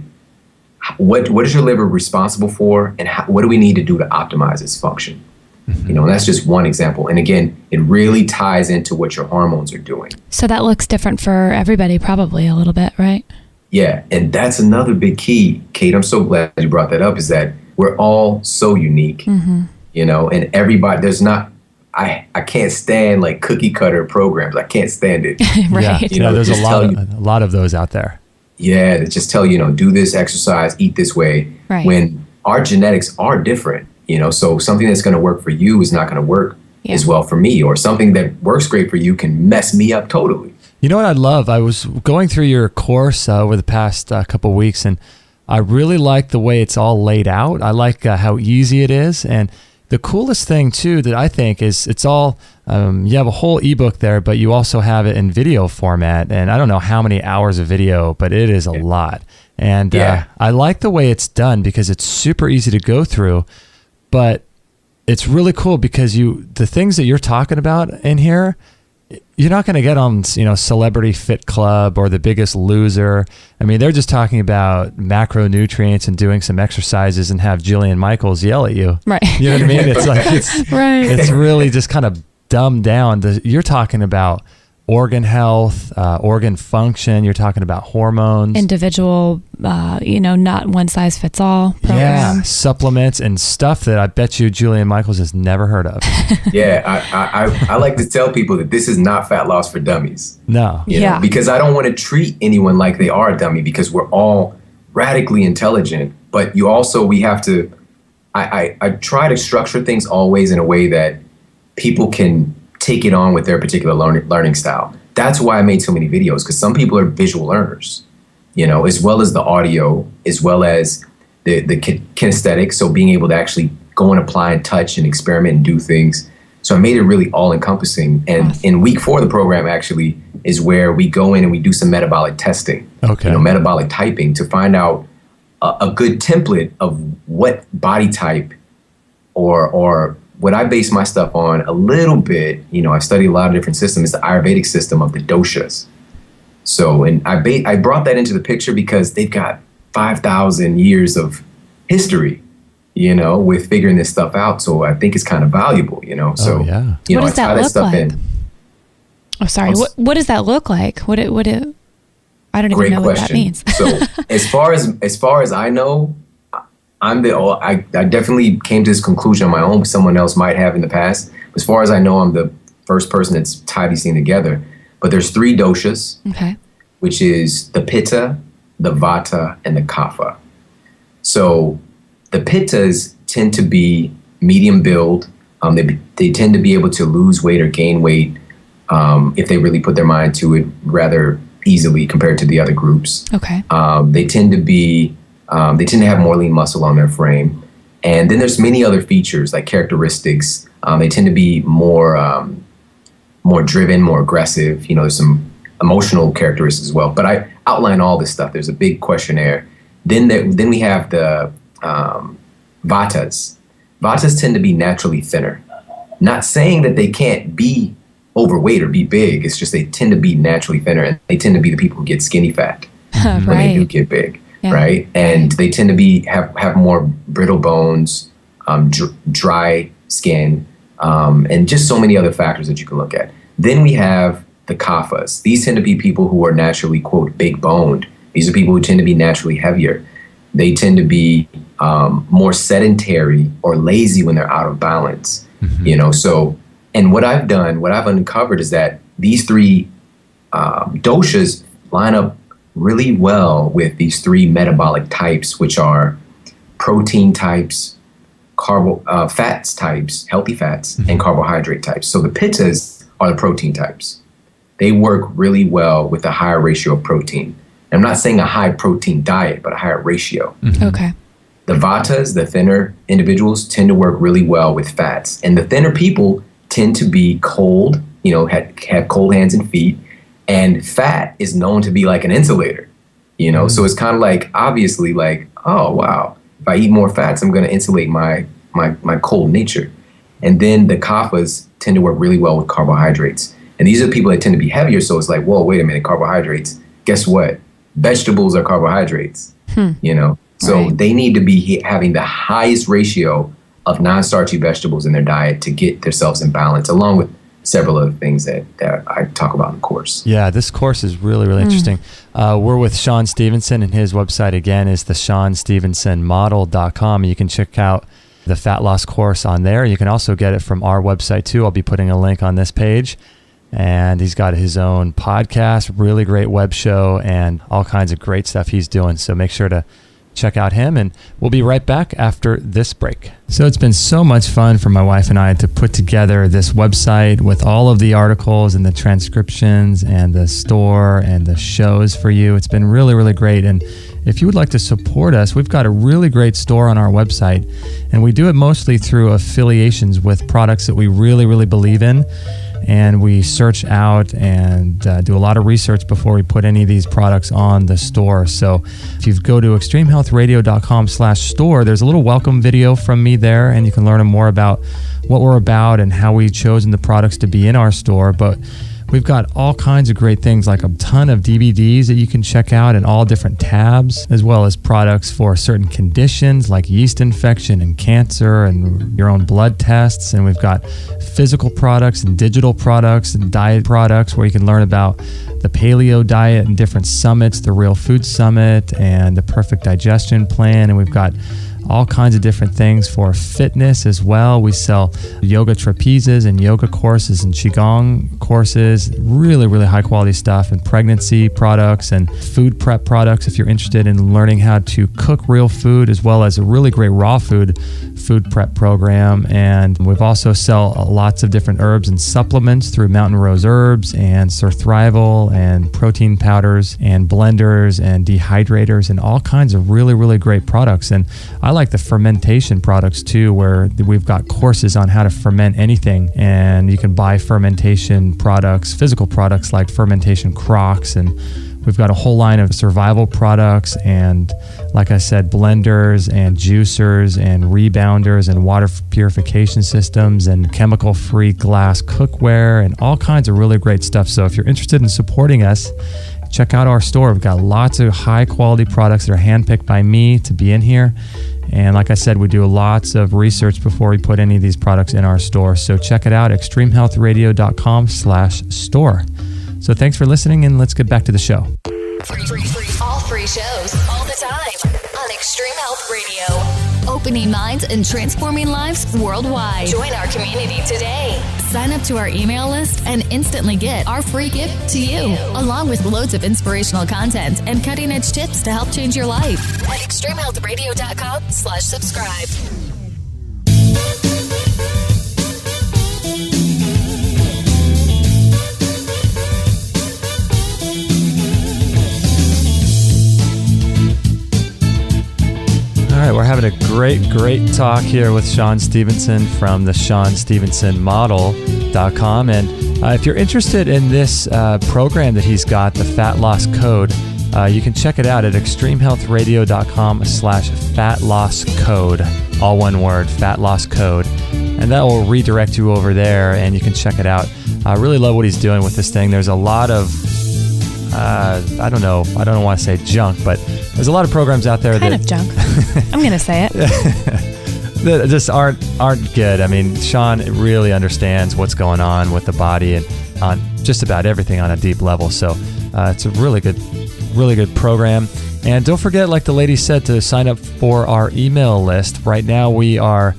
what is your liver responsible for, and what do we need to do to optimize its function? And that's just one example. And again, it really ties into what your hormones are doing. So that looks different for everybody, probably a little bit, right? Yeah, and that's another big key, Kate. I'm so glad you brought that up, is that we're all so unique, and everybody, there's not, I can't stand like cookie cutter programs. I can't stand it. Right. Yeah, there's a lot of those out there. Yeah, that just tell you, do this exercise, eat this way. Right. When our genetics are different, so something that's going to work for you is not going to work as well for me, or something that works great for you can mess me up totally. You know what I love? I was going through your course over the past couple of weeks, and I really like the way it's all laid out. I like how easy it is. And the coolest thing, too, that I think is it's all, you have a whole ebook there, but you also have it in video format. And I don't know how many hours of video, but it is a lot. And I like the way it's done because it's super easy to go through, but it's really cool because the things that you're talking about in here, you're not going to get on, Celebrity Fit Club or The Biggest Loser. I mean, they're just talking about macronutrients and doing some exercises and have Jillian Michaels yell at you. Right. You know what I mean? It's like, it's really just kind of dumbed down. You're talking about organ health, organ function. You're talking about hormones. Individual, not one size fits all program. Yeah, supplements and stuff that I bet you Julian Michaels has never heard of. Yeah, I like to tell people that this is not fat loss for dummies. No. Because I don't want to treat anyone like they are a dummy, because we're all radically intelligent. But we have to, I try to structure things always in a way that people can take it on with their particular learning style. That's why I made so many videos, because some people are visual learners, as well as the audio, as well as the kinesthetic. So being able to actually go and apply and touch and experiment and do things. So I made it really all encompassing. And in week 4 of the program actually is where we go in and we do some metabolic testing, metabolic typing, to find out a good template of what body type or what I base my stuff on a little bit. I study a lot of different systems, the Ayurvedic system of the doshas. So, and I brought that into the picture because they've got 5,000 years of history, with figuring this stuff out. So I think it's kind of valuable, So, what does that look like? Oh, sorry. What does that look like? I don't even know what that means. So as far as I know, I definitely came to this conclusion on my own, but someone else might have in the past. As far as I know, I'm the first person that's tied these things together. But there's 3 doshas, which is the pitta, the vata, and the kapha. So the pittas tend to be medium build. They tend to be able to lose weight or gain weight if they really put their mind to it rather easily compared to the other groups. They tend to have more lean muscle on their frame. And then there's many other features like characteristics. They tend to be more driven, more aggressive. There's some emotional characteristics as well. But I outline all this stuff. There's a big questionnaire. Then we have the vatas. Vatas tend to be naturally thinner. Not saying that they can't be overweight or be big. It's just they tend to be naturally thinner, and they tend to be the people who get skinny fat when they do get big. Yeah. Right. And they tend to have more brittle bones, dry skin, and just so many other factors that you can look at. Then we have the kaphas. These tend to be people who are naturally, quote, big boned. These are people who tend to be naturally heavier. They tend to be more sedentary or lazy when they're out of balance. So, and what I've uncovered is that these 3 doshas line up really well with these 3 metabolic types, which are protein types, fats types, healthy fats, and carbohydrate types. So the pittas are the protein types. They work really well with a higher ratio of protein. And I'm not saying a high protein diet, but a higher ratio. Okay. The vatas, the thinner individuals, tend to work really well with fats. And the thinner people tend to be cold, have cold hands and feet. And fat is known to be like an insulator, So it's kind of like, obviously, like, oh, wow, If I eat more fats, I'm going to insulate my cold nature. And then the kaphas tend to work really well with carbohydrates. And these are people that tend to be heavier. So it's like, whoa, wait a minute, carbohydrates. Guess what? Vegetables are carbohydrates, you know? So they need to be having the highest ratio of non-starchy vegetables in their diet to get themselves in balance, along with several other things that I talk about in the course. Yeah, this course is really, really interesting. We're with Shawn Stevenson, and his website, again, is the ShawnStevensonModel.com. You can check out the fat loss course on there. You can also get it from our website, too. I'll be putting a link on this page. And he's got his own podcast, really great web show, and all kinds of great stuff he's doing. So make sure to check out him, and we'll be right back after this break. So it's been so much fun for my wife and I to put together this website with all of the articles and the transcriptions and the store and the shows for you. It's been really, really great. And if you would like to support us, we've got a really great store on our website, and we do it mostly through affiliations with products that we really, really believe in. And we search out and do a lot of research before we put any of these products on the store. So if you go to extremehealthradio.com/store, there's a little welcome video from me there, and you can learn more about what we're about and how we've chosen the products to be in our store. But we've got all kinds of great things, like a ton of DVDs that you can check out in all different tabs, as well as products for certain conditions like yeast infection and cancer and your own blood tests. And we've got physical products and digital products and diet products where you can learn about the paleo diet and different summits, the Real Food Summit and the Perfect Digestion Plan. And we've got all kinds of different things for fitness as well. We sell yoga trapezes and yoga courses and qigong courses, really, really high quality stuff, and pregnancy products and food prep products if you're interested in learning how to cook real food, as well as a really great raw food prep program. And we've also sell lots of different herbs and supplements through Mountain Rose Herbs and Surthrival and protein powders and blenders and dehydrators and all kinds of really, really great products. And I like the fermentation products too, where we've got courses on how to ferment anything, and you can buy fermentation products, physical products like fermentation crocks, and we've got a whole line of survival products and, like I said, blenders and juicers and rebounders and water purification systems and chemical-free glass cookware and all kinds of really great stuff. So if you're interested in supporting us, check out our store. We've got lots of high-quality products that are handpicked by me to be in here. And like I said, we do lots of research before we put any of these products in our store. So check it out, extremehealthradio.com/store. So thanks for listening, and let's get back to the show. All free shows, all the time on Extreme Health Radio. Opening minds and transforming lives worldwide. Join our community today. Sign up to our email list and instantly get our free gift to you, along with loads of inspirational content and cutting-edge tips to help change your life at extremehealthradio.com/subscribe. All right, we're having a great talk here with Shawn Stevenson from the ShawnStevensonModel.com. And if you're interested in this program that he's got, the Fat Loss Code, you can check it out at extremehealthradio.com/fat loss code, all one word, fat loss code. And that will redirect you over there, and you can check it out. I really love what he's doing with this thing. There's a lot of I don't want to say junk, but there's a lot of programs out there kind of junk. I'm going to say it. that just aren't good. I mean, Shawn really understands what's going on with the body and on just about everything on a deep level. So it's a really good program. And don't forget, like the lady said, to sign up for our email list. Right now we are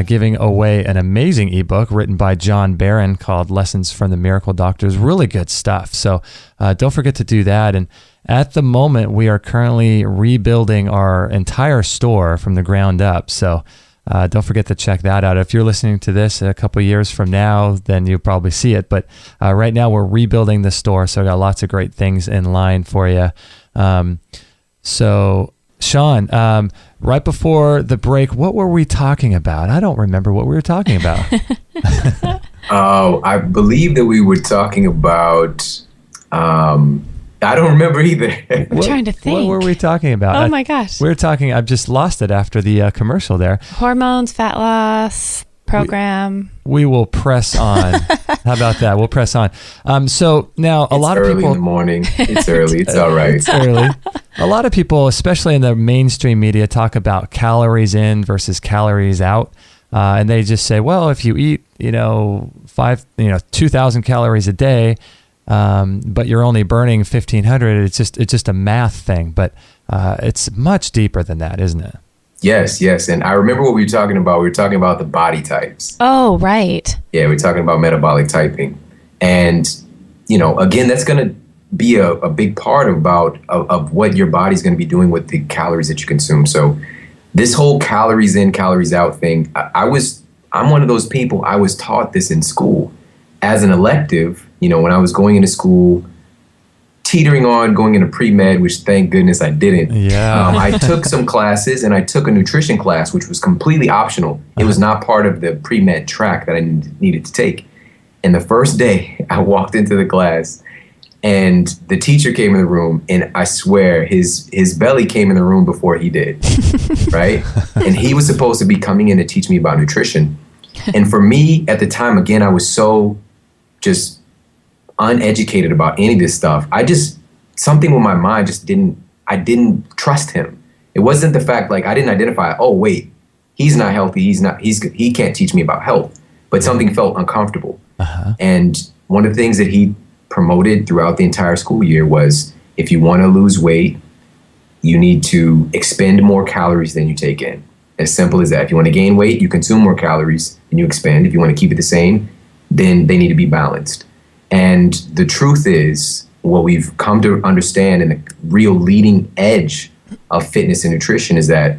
giving away an amazing ebook written by John Barron called Lessons from the Miracle Doctors. Really good stuff. So don't forget to do that. And at the moment, we are currently rebuilding our entire store from the ground up. So don't forget to check that out. If you're listening to this a couple years from now, then you'll probably see it. But right now, we're rebuilding the store. So I got lots of great things in line for you. So Shawn, right before the break, what were we talking about? I don't remember what we were talking about. I believe that we were talking about I don't remember either. I'm trying to think. What were we talking about? Oh my gosh. We were talking, I've just lost it after the commercial there. Hormones, fat loss program. We will press on. How about that? We'll press on. So now a lot of people. It's early in the morning. It's early. It's all right. It's early. A lot of people, especially in the mainstream media, talk about calories in versus calories out. And they just say, well, if you eat, 2,000 calories a day, but you're only burning 1,500, it's just a math thing. But it's much deeper than that, isn't it? Yes. And I remember what we were talking about. We were talking about the body types. Oh, right. Yeah, we're talking about metabolic typing. And, again, that's going to be a big part of what your body's going to be doing with the calories that you consume. So this whole calories in, calories out thing, I'm one of those people, I was taught this in school as an elective, when I was going into school, teetering on going into pre-med, which thank goodness I didn't. Yeah. I took some classes and I took a nutrition class, which was completely optional. It was not part of the pre-med track that I needed to take. And the first day I walked into the class and the teacher came in the room, and I swear his belly came in the room before he did, right? And he was supposed to be coming in to teach me about nutrition. And for me at the time, again, I was so just uneducated about any of this stuff. Something with my mind I didn't trust him. It wasn't the fact I didn't identify, oh wait, he's not healthy. He can't teach me about health, but something felt uncomfortable. Uh-huh. And one of the things that he promoted throughout the entire school year was, if you want to lose weight, you need to expend more calories than you take in. As simple as that. If you want to gain weight, you consume more calories than you expend. If you want to keep it the same, then they need to be balanced. And the truth is, what we've come to understand in the real leading edge of fitness and nutrition is that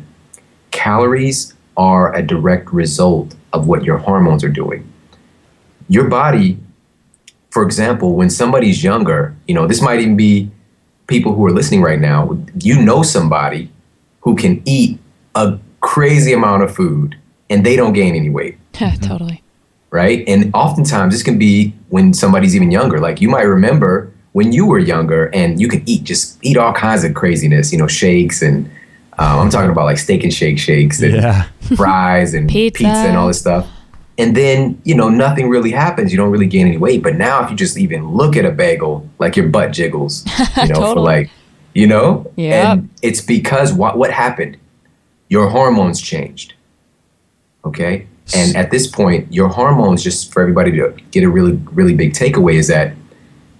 calories are a direct result of what your hormones are doing. Your body, for example, when somebody's younger, this might even be people who are listening right now, somebody who can eat a crazy amount of food and they don't gain any weight. Totally. Right? And oftentimes this can be when somebody's even younger. Like you might remember when you were younger and you could eat all kinds of craziness, shakes and I'm talking about like steak and shakes and fries and pizza and all this stuff. And then, nothing really happens. You don't really gain any weight. But now if you just even look at a bagel, like your butt jiggles, totally. And it's because what happened? Your hormones changed. Okay. And at this point, your hormones, just for everybody to get a really, really big takeaway, is that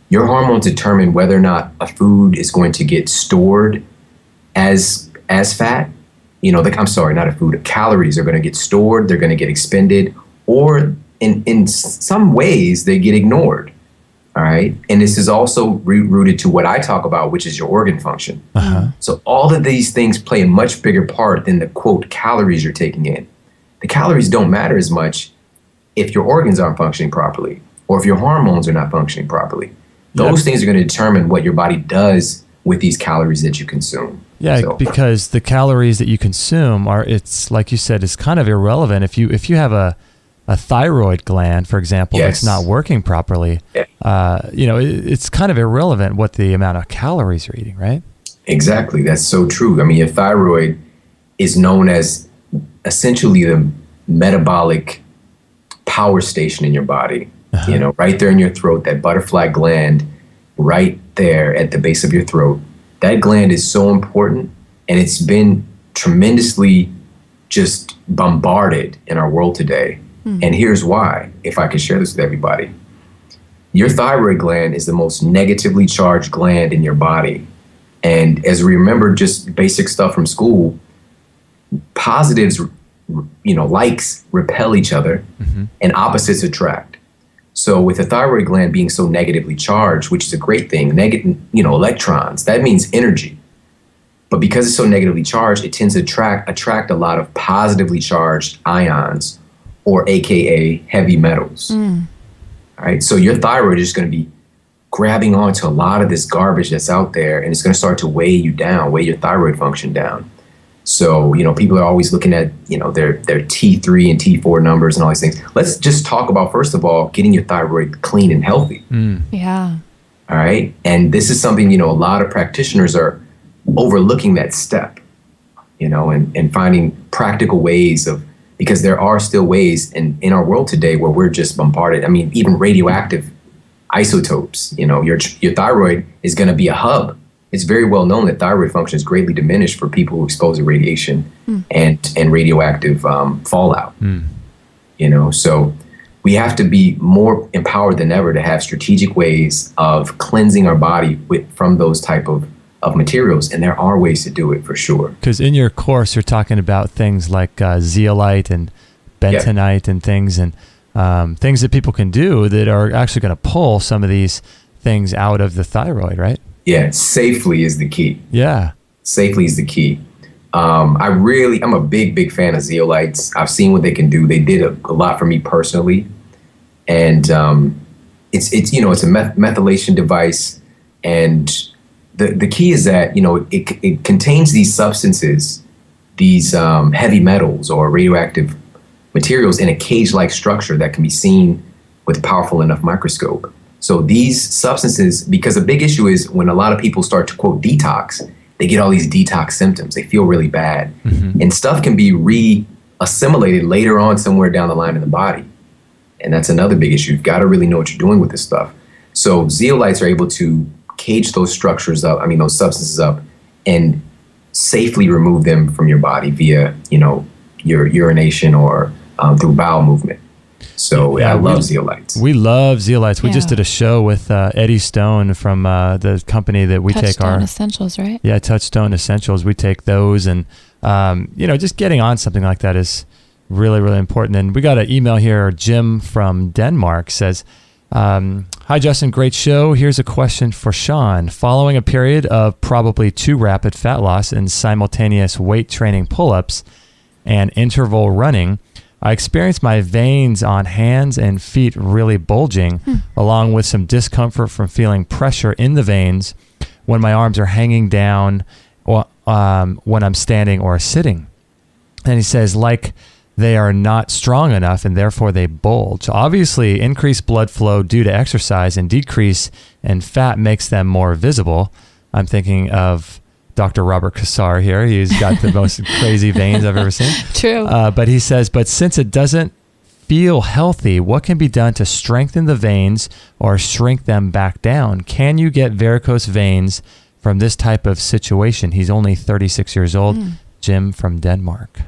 your hormones determine whether or not a food is going to get stored as fat. Not a food. Calories are going to get stored. They're going to get expended, or in some ways they get ignored. All right. And this is also rooted to what I talk about, which is your organ function. Uh-huh. So all of these things play a much bigger part than the quote calories you're taking in. The calories don't matter as much if your organs aren't functioning properly or if your hormones are not functioning properly. Those things are going to determine what your body does with these calories that you consume. Yeah, because the calories that you consume it's like you said, is kind of irrelevant. If you have a thyroid gland, for example, that's not working properly, it's kind of irrelevant what the amount of calories you're eating, right? Exactly. That's so true. I mean, your thyroid is known as essentially the metabolic power station in your body, right there in your throat, that butterfly gland right there at the base of your throat. That gland is so important, and it's been tremendously just bombarded in our world today. And here's why, if I could share this with everybody. Your thyroid gland is the most negatively charged gland in your body. And as we remember just basic stuff from school, positives, likes repel each other, and opposites attract. So with the thyroid gland being so negatively charged, which is a great thing, electrons, that means energy. But because it's so negatively charged, it tends to attract a lot of positively charged ions, or AKA heavy metals. All right. So your thyroid is going to be grabbing onto a lot of this garbage that's out there, and it's going to start to weigh you down, weigh your thyroid function down. So, people are always looking at, their T3 and T4 numbers and all these things. Let's just talk about, first of all, getting your thyroid clean and healthy. Yeah. All right. And this is something, a lot of practitioners are overlooking that step, and finding practical ways because there are still ways in our world today where we're just bombarded. I mean, even radioactive isotopes, your thyroid is going to be a hub. It's very well known that thyroid function is greatly diminished for people who are exposed to radiation and radioactive fallout. So we have to be more empowered than ever to have strategic ways of cleansing our body from those type of materials. And there are ways to do it for sure. Because in your course, you're talking about things like zeolite and bentonite and things that people can do that are actually going to pull some of these things out of the thyroid, right? Yeah, safely is the key. Yeah. Safely is the key. I'm a big fan of zeolites. I've seen what they can do. They did a lot for me personally. And it's a methylation device. And the key is that, it contains these substances, these heavy metals or radioactive materials in a cage-like structure that can be seen with a powerful enough microscope. So these substances, because a big issue is when a lot of people start to quote detox, they get all these detox symptoms. They feel really bad. And stuff can be re-assimilated later on somewhere down the line in the body. And that's another big issue. You've got to really know what you're doing with this stuff. So zeolites are able to cage those structures up, those substances up, and safely remove them from your body via, your urination or through bowel movement. So I love zeolites. We love zeolites. We just did a show with Eddie Stone from the company that we take our... Touchstone Essentials, right? Yeah, Touchstone Essentials. We take those and, just getting on something like that is really, really important. And we got an email here. Jim from Denmark says, hi, Justin. Great show. Here's a question for Shawn. Following a period of probably too rapid fat loss and simultaneous weight training pull-ups and interval running, I experienced my veins on hands and feet really bulging, along with some discomfort from feeling pressure in the veins when my arms are hanging down or when I'm standing or sitting. And he says, like they are not strong enough and therefore they bulge. Obviously, increased blood flow due to exercise and decrease in fat makes them more visible. I'm thinking of Dr. Robert Kassar here. He's got the most crazy veins I've ever seen. True. But he says, but since it doesn't feel healthy, what can be done to strengthen the veins or shrink them back down? Can you get varicose veins from this type of situation? He's only 36 years old. Jim from Denmark.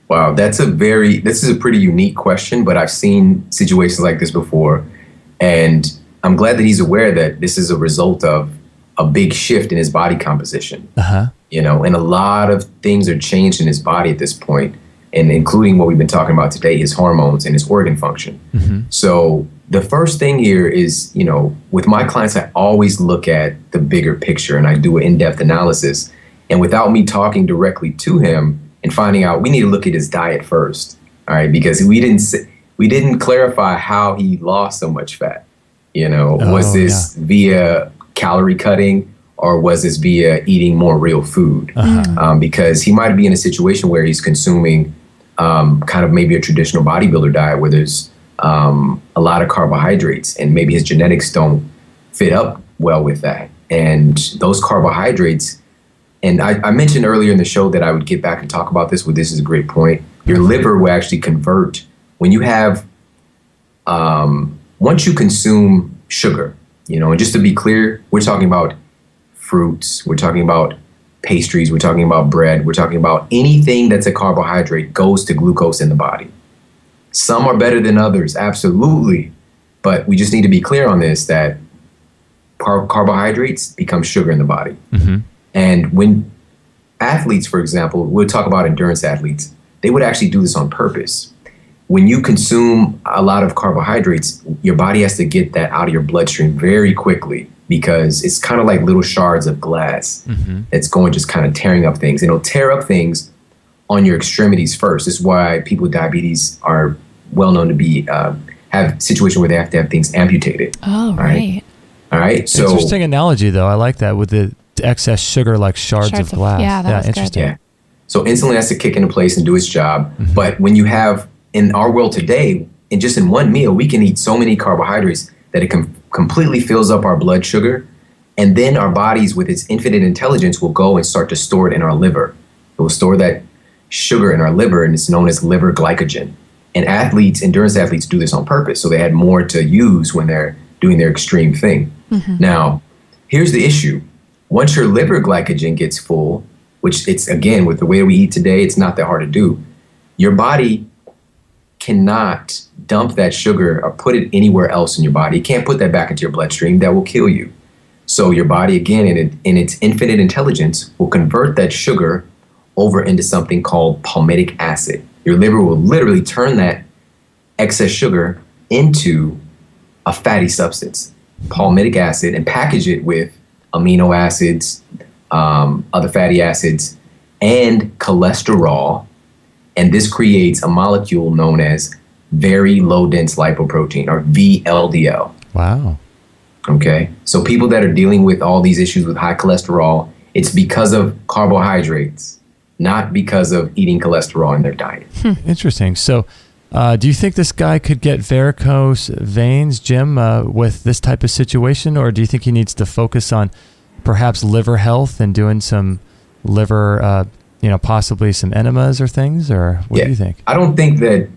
Wow, this is a pretty unique question, but I've seen situations like this before. And I'm glad that he's aware that this is a result of a big shift in his body composition, and a lot of things are changed in his body at this point, and including what we've been talking about today, his hormones and his organ function. So the first thing here is, with my clients, I always look at the bigger picture and I do an in-depth analysis. And without me talking directly to him and finding out, we need to look at his diet first, all right? Because we didn't clarify how he lost so much fat. Was this via calorie cutting or was this via eating more real food? Because he might be in a situation where he's consuming kind of maybe a traditional bodybuilder diet where there's a lot of carbohydrates and maybe his genetics don't fit up well with that. And those carbohydrates, and I mentioned earlier in the show that I would get back and talk about this, but this is a great point. Your liver will actually convert when you have, once you consume sugar, and just to be clear, we're talking about fruits, we're talking about pastries, we're talking about bread, we're talking about anything that's a carbohydrate goes to glucose in the body. Some are better than others, absolutely. But we just need to be clear on this, that carbohydrates become sugar in the body. And when athletes, for example, we'll talk about endurance athletes, they would actually do this on purpose. When you consume a lot of carbohydrates, your body has to get that out of your bloodstream very quickly because it's kind of like little shards of glass. It's going just kind of tearing up things. And it'll tear up things on your extremities first. This is why people with diabetes are well known to be have a situation where they have to have things amputated. Oh, right. All right. So interesting analogy, though. I like that with the excess sugar, like shards of glass. Yeah, that was interesting. Yeah. So insulin has to kick into place and do its job. But when you have, in our world today, in one meal, we can eat so many carbohydrates that it completely fills up our blood sugar. And then our bodies, with its infinite intelligence, will go and start to store it in our liver. It will store that sugar in our liver, and it's known as liver glycogen. And endurance athletes do this on purpose, so they had more to use when they're doing their extreme thing. Now, here's the issue. Once your liver glycogen gets full, which it's, again, with the way we eat today, it's not that hard to do, your body cannot dump that sugar or put it anywhere else in your body. You can't put that back into your bloodstream. That will kill you. So your body, again, in its infinite intelligence, will convert that sugar over into something called palmitic acid. Your liver will literally turn that excess sugar into a fatty substance, palmitic acid, and package it with amino acids, other fatty acids, and cholesterol. And this creates a molecule known as very low dense lipoprotein, or VLDL. Wow. Okay. So people that are dealing with all these issues with high cholesterol, it's because of carbohydrates, not because of eating cholesterol in their diet. Interesting. So do you think this guy could get varicose veins, Jim, with this type of situation? Or do you think he needs to focus on perhaps liver health and doing some liver, possibly some enemas or things? Or what do you think? I don't think that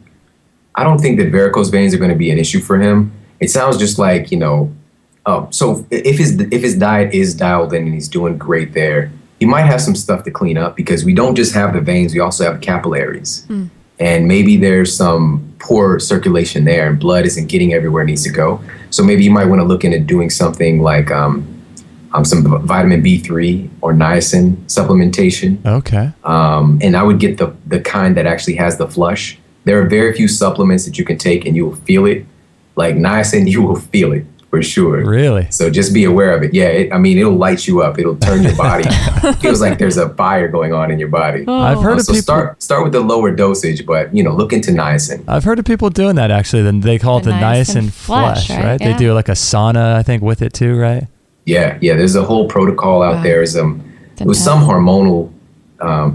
varicose veins are going to be an issue for him. It sounds just like, so if his diet is dialed in and he's doing great there, he might have some stuff to clean up, because we don't just have the veins, we also have capillaries. And maybe there's some poor circulation there and blood isn't getting everywhere it needs to go. So maybe you might want to look into doing something like some vitamin B3 or niacin supplementation. Okay. And I would get the kind that actually has the flush. There are very few supplements that you can take and you will feel it. Like niacin, you will feel it for sure. Really? So just be aware of it. Yeah, it'll light you up. It'll turn your body. It feels like there's a fire going on in your body. I've heard of people start with the lower dosage, but look into niacin. I've heard of people doing that actually. Then they call it the niacin flush, right? Yeah. They do like a sauna, I think, with it too, right? Yeah. There's a whole protocol out there. It was some hormonal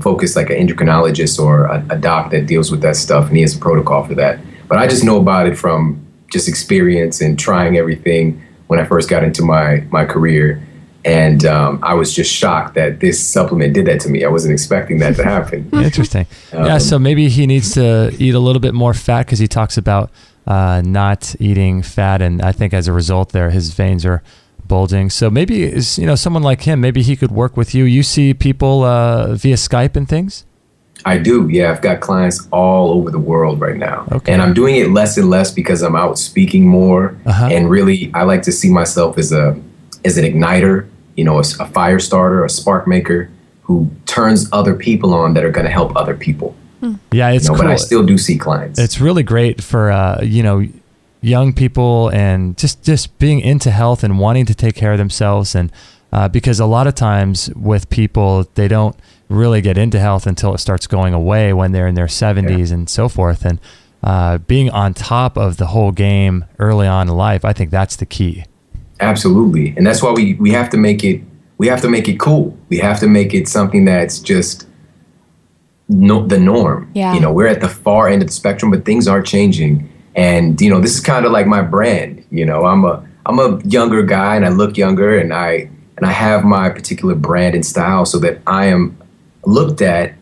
focus, like an endocrinologist or a doc that deals with that stuff, and he has a protocol for that. But I just know about it from just experience and trying everything when I first got into my career. And I was just shocked that this supplement did that to me. I wasn't expecting that to happen. Interesting. So maybe he needs to eat a little bit more fat, because he talks about not eating fat. And I think as a result there, his veins are bulging. So maybe, someone like him, maybe he could work with you. You see people via Skype and things? I do. Yeah, I've got clients all over the world right now. Okay. And I'm doing it less and less because I'm out speaking more. And really, I like to see myself as an igniter, a fire starter, a spark maker who turns other people on that are going to help other people. Yeah, it's cool. But I still do see clients. It's really great for, young people and just being into health and wanting to take care of themselves. And because a lot of times with people, they don't really get into health until it starts going away when they're in their 70s and so forth. And being on top of the whole game early on in life, I think that's the key. Absolutely. And that's why we have to make it cool. We have to make it something that's just the norm. Yeah. We're at the far end of the spectrum, but things are changing. And, this is kind of like my brand. I'm a younger guy and I look younger, and I have my particular brand and style, so that I am looked at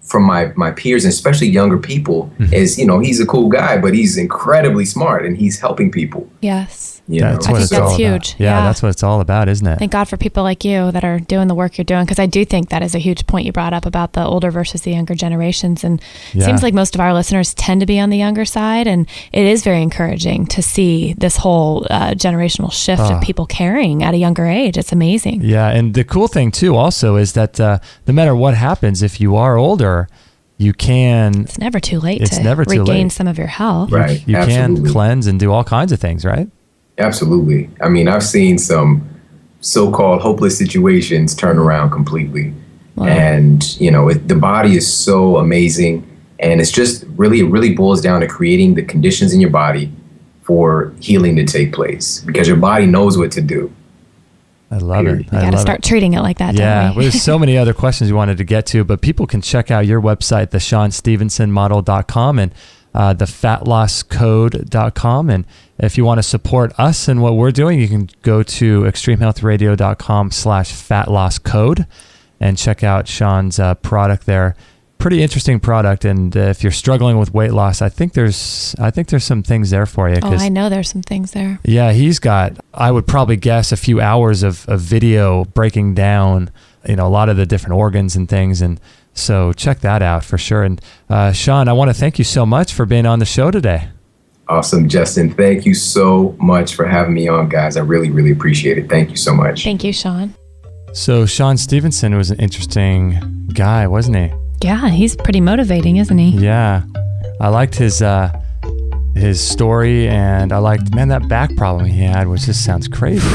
from my peers, and especially younger people, as, he's a cool guy, but he's incredibly smart and he's helping people. Yes. That's I what think it's that's all huge. About. Yeah, that's what it's all about, isn't it? Thank God for people like you that are doing the work you're doing, because I do think that is a huge point you brought up about the older versus the younger generations. And it seems like most of our listeners tend to be on the younger side, and it is very encouraging to see this whole generational shift of people caring at a younger age. It's amazing. Yeah, and the cool thing too also is that no matter what happens, if you are older, you can... It's never too late to regain some of your health. Right, you can cleanse and do all kinds of things, right? Absolutely. I mean, I've seen some so-called hopeless situations turn around completely. Wow. And, the body is so amazing. And it's just it really boils down to creating the conditions in your body for healing to take place, because your body knows what to do. I love it. You got to start treating it like that, yeah, don't we? Well, there's so many other questions we wanted to get to, but people can check out your website, theshawnstevensonmodel.com, and thefatlosscode.com. And if you want to support us and what we're doing, you can go to extremehealthradio.com/fatlosscode and check out Shawn's product there. Pretty interesting product. And if you're struggling with weight loss, I think there's some things there for you. Oh, I know there's some things there. Yeah, he's got, I would probably guess, a few hours of video breaking down, a lot of the different organs and things. And so check that out for sure. And Shawn, I want to thank you so much for being on the show today. Awesome, Justin. Thank you so much for having me on, guys. I really, really appreciate it. Thank you so much. Thank you, Shawn. So Shawn Stevenson was an interesting guy, wasn't he? Yeah, he's pretty motivating, isn't he? Yeah. I liked his story, and I liked, that back problem he had, which just sounds crazy.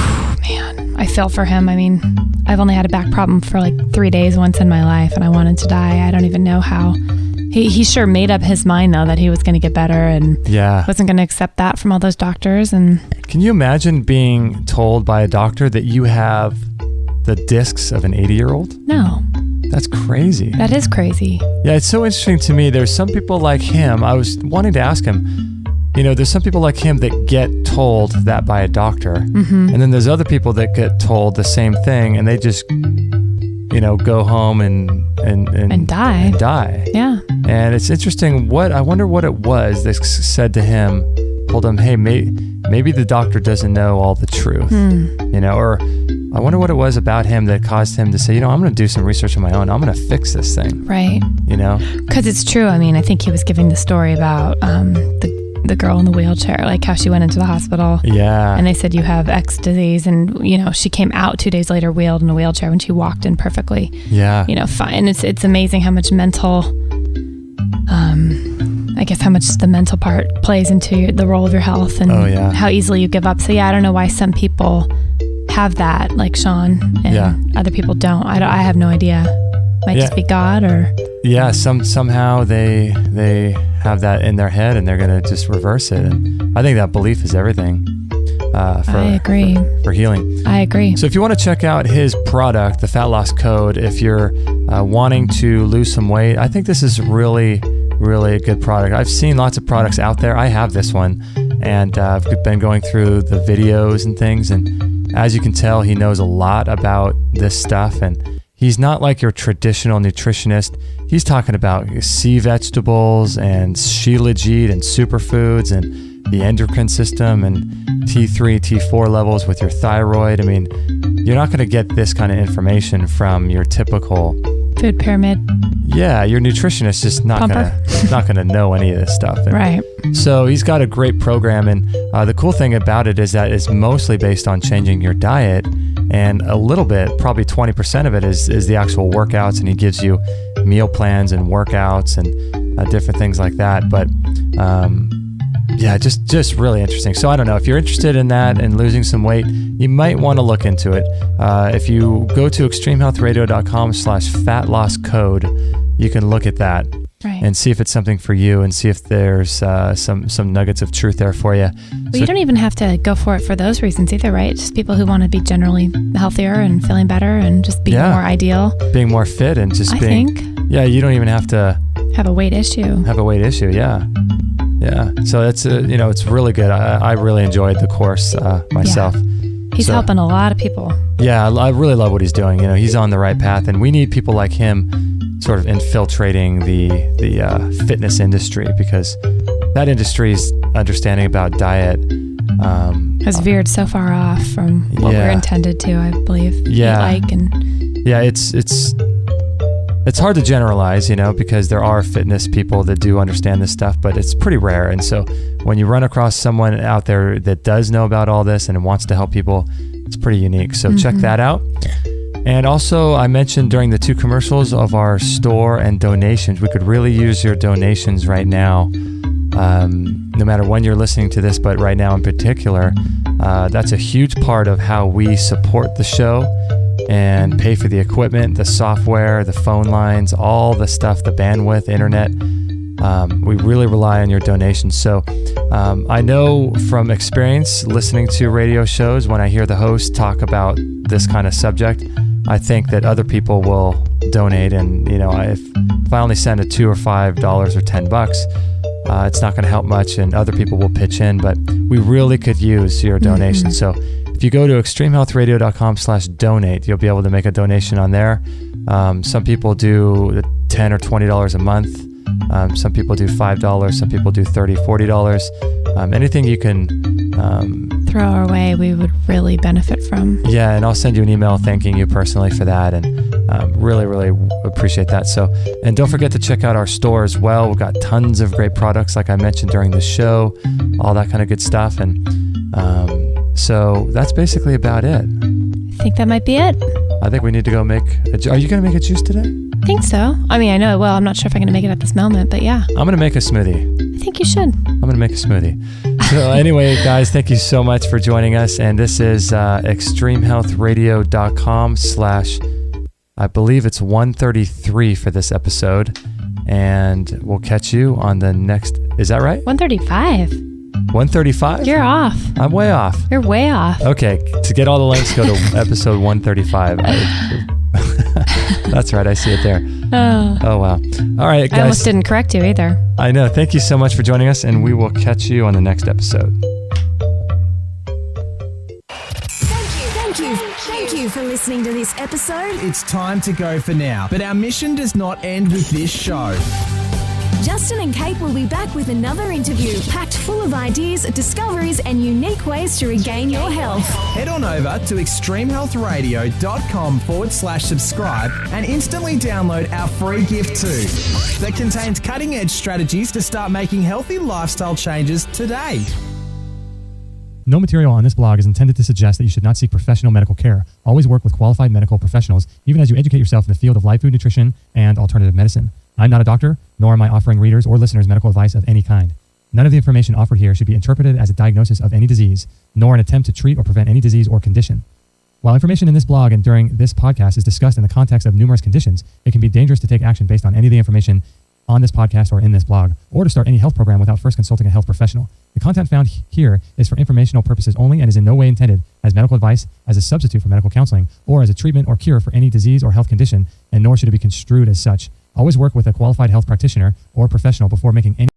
Man, I feel for him. I mean, I've only had a back problem for like 3 days once in my life, and I wanted to die. I don't even know how. He sure made up his mind, though, that he was going to get better and wasn't going to accept that from all those doctors. And can you imagine being told by a doctor that you have the discs of an 80-year-old? No. That's crazy. That is crazy. Yeah, it's so interesting to me. There's some people like him. I was wanting to ask him, there's some people like him that get told that by a doctor. Mm-hmm. And then there's other people that get told the same thing, and they just, go home and die. And die. Yeah. And it's interesting. I wonder what it was that said to him, told him, hey, maybe the doctor doesn't know all the truth, or I wonder what it was about him that caused him to say, I'm going to do some research on my own. I'm going to fix this thing. Right. Because it's true. I mean, I think he was giving the story about the girl in the wheelchair, like how she went into the hospital. Yeah. And they said, you have X disease. And, she came out 2 days later wheeled in a wheelchair when she walked in perfectly. Yeah. Fine. It's amazing how much mental, I guess how much the mental part plays into the role of your health and how easily you give up. So I don't know why some people have that, like Shawn, and other people don't. I have no idea. Might just be God, or somehow they have that in their head and they're gonna just reverse it. And I think that belief is everything. I agree. For healing. I agree. So if you want to check out his product, the Fat Loss Code, if you're wanting to lose some weight, I think this is really, really a good product. I've seen lots of products out there. I have this one, and I've been going through the videos and things, and as you can tell, he knows a lot about this stuff, and he's not like your traditional nutritionist. He's talking about sea vegetables and shilajit and superfoods and the endocrine system and T3, T4 levels with your thyroid. I mean, you're not going to get this kind of information from your typical food pyramid. Yeah, your nutritionist is not gonna know any of this stuff. And right. So he's got a great program, and the cool thing about it is that it's mostly based on changing your diet, and a little bit, probably 20% of it is the actual workouts, and he gives you meal plans and workouts and different things like that. But just really interesting. So I don't know, if you're interested in that and losing some weight, you might want to look into it. If you go to extremehealthradio.com/fatlosscode, you can look at that and see if it's something for you, and see if there's some nuggets of truth there for you. Well, you don't even have to go for it for those reasons either, right? Just people who want to be generally healthier and feeling better and just being more ideal. Being more fit and just I think. Yeah, you don't even have to have a weight issue. Yeah. So it's it's really good. I really enjoyed the course myself. Yeah. He's helping a lot of people. Yeah, I really love what he's doing. He's on the right path, and we need people like him sort of infiltrating the fitness industry, because that industry's understanding about diet has veered so far off from what we're intended to, I believe. It's hard to generalize, because there are fitness people that do understand this stuff, but it's pretty rare. And so when you run across someone out there that does know about all this and wants to help people, it's pretty unique. So check that out. And also, I mentioned during the 2 commercials of our store and donations, we could really use your donations right now, no matter when you're listening to this, but right now in particular. That's a huge part of how we support the show and pay for the equipment, the software, the phone lines, all the stuff, the bandwidth, internet. We really rely on your donations. So I know from experience listening to radio shows, when I hear the host talk about this kind of subject, I think that other people will donate. And if I only send a $2 or $5 or $10, It's not going to help much, and other people will pitch in, but we really could use your donation. So if you go to extremehealthradio.com/donate, you'll be able to make a donation on there. Some people do $10 or $20 a month. Some people do $5. Some people do $30, $40. Anything you can throw our way, we would really benefit from. Yeah, and I'll send you an email thanking you personally for that, and really, really appreciate that. So, and don't forget to check out our store as well. We've got tons of great products, like I mentioned during the show, all that kind of good stuff. And so that's basically about it. I think that might be it. I think we need to go make are you going to make a juice today? I think so. I mean, I know it will. I'm not sure if I'm going to make it at this moment, but yeah. I'm going to make a smoothie. I think you should. I'm going to make a smoothie. So anyway, guys, thank you so much for joining us. And this is extremehealthradio.com/ I believe it's 133 for this episode. And we'll catch you on the next, is that right? 135. 135? You're off. I'm way off. You're way off. Okay, to get all the links, go to episode 135. That's right, I see it there. Oh, wow. All right, guys. I almost didn't correct you either. I know. Thank you so much for joining us, and we will catch you on the next episode. Thank you for listening to this episode. It's time to go for now, but our mission does not end with this show. Justin and Kate will be back with another interview packed full of ideas, discoveries, and unique ways to regain your health. Head on over to extremehealthradio.com/subscribe and instantly download our free gift too that contains cutting-edge strategies to start making healthy lifestyle changes today. No material on this blog is intended to suggest that you should not seek professional medical care. Always work with qualified medical professionals, even as you educate yourself in the field of live food nutrition and alternative medicine. I'm not a doctor, nor am I offering readers or listeners medical advice of any kind. None of the information offered here should be interpreted as a diagnosis of any disease, nor an attempt to treat or prevent any disease or condition. While information in this blog and during this podcast is discussed in the context of numerous conditions, it can be dangerous to take action based on any of the information on this podcast or in this blog, or to start any health program without first consulting a health professional. The content found here is for informational purposes only and is in no way intended as medical advice, as a substitute for medical counseling, or as a treatment or cure for any disease or health condition, and nor should it be construed as such. Always work with a qualified health practitioner or professional before making any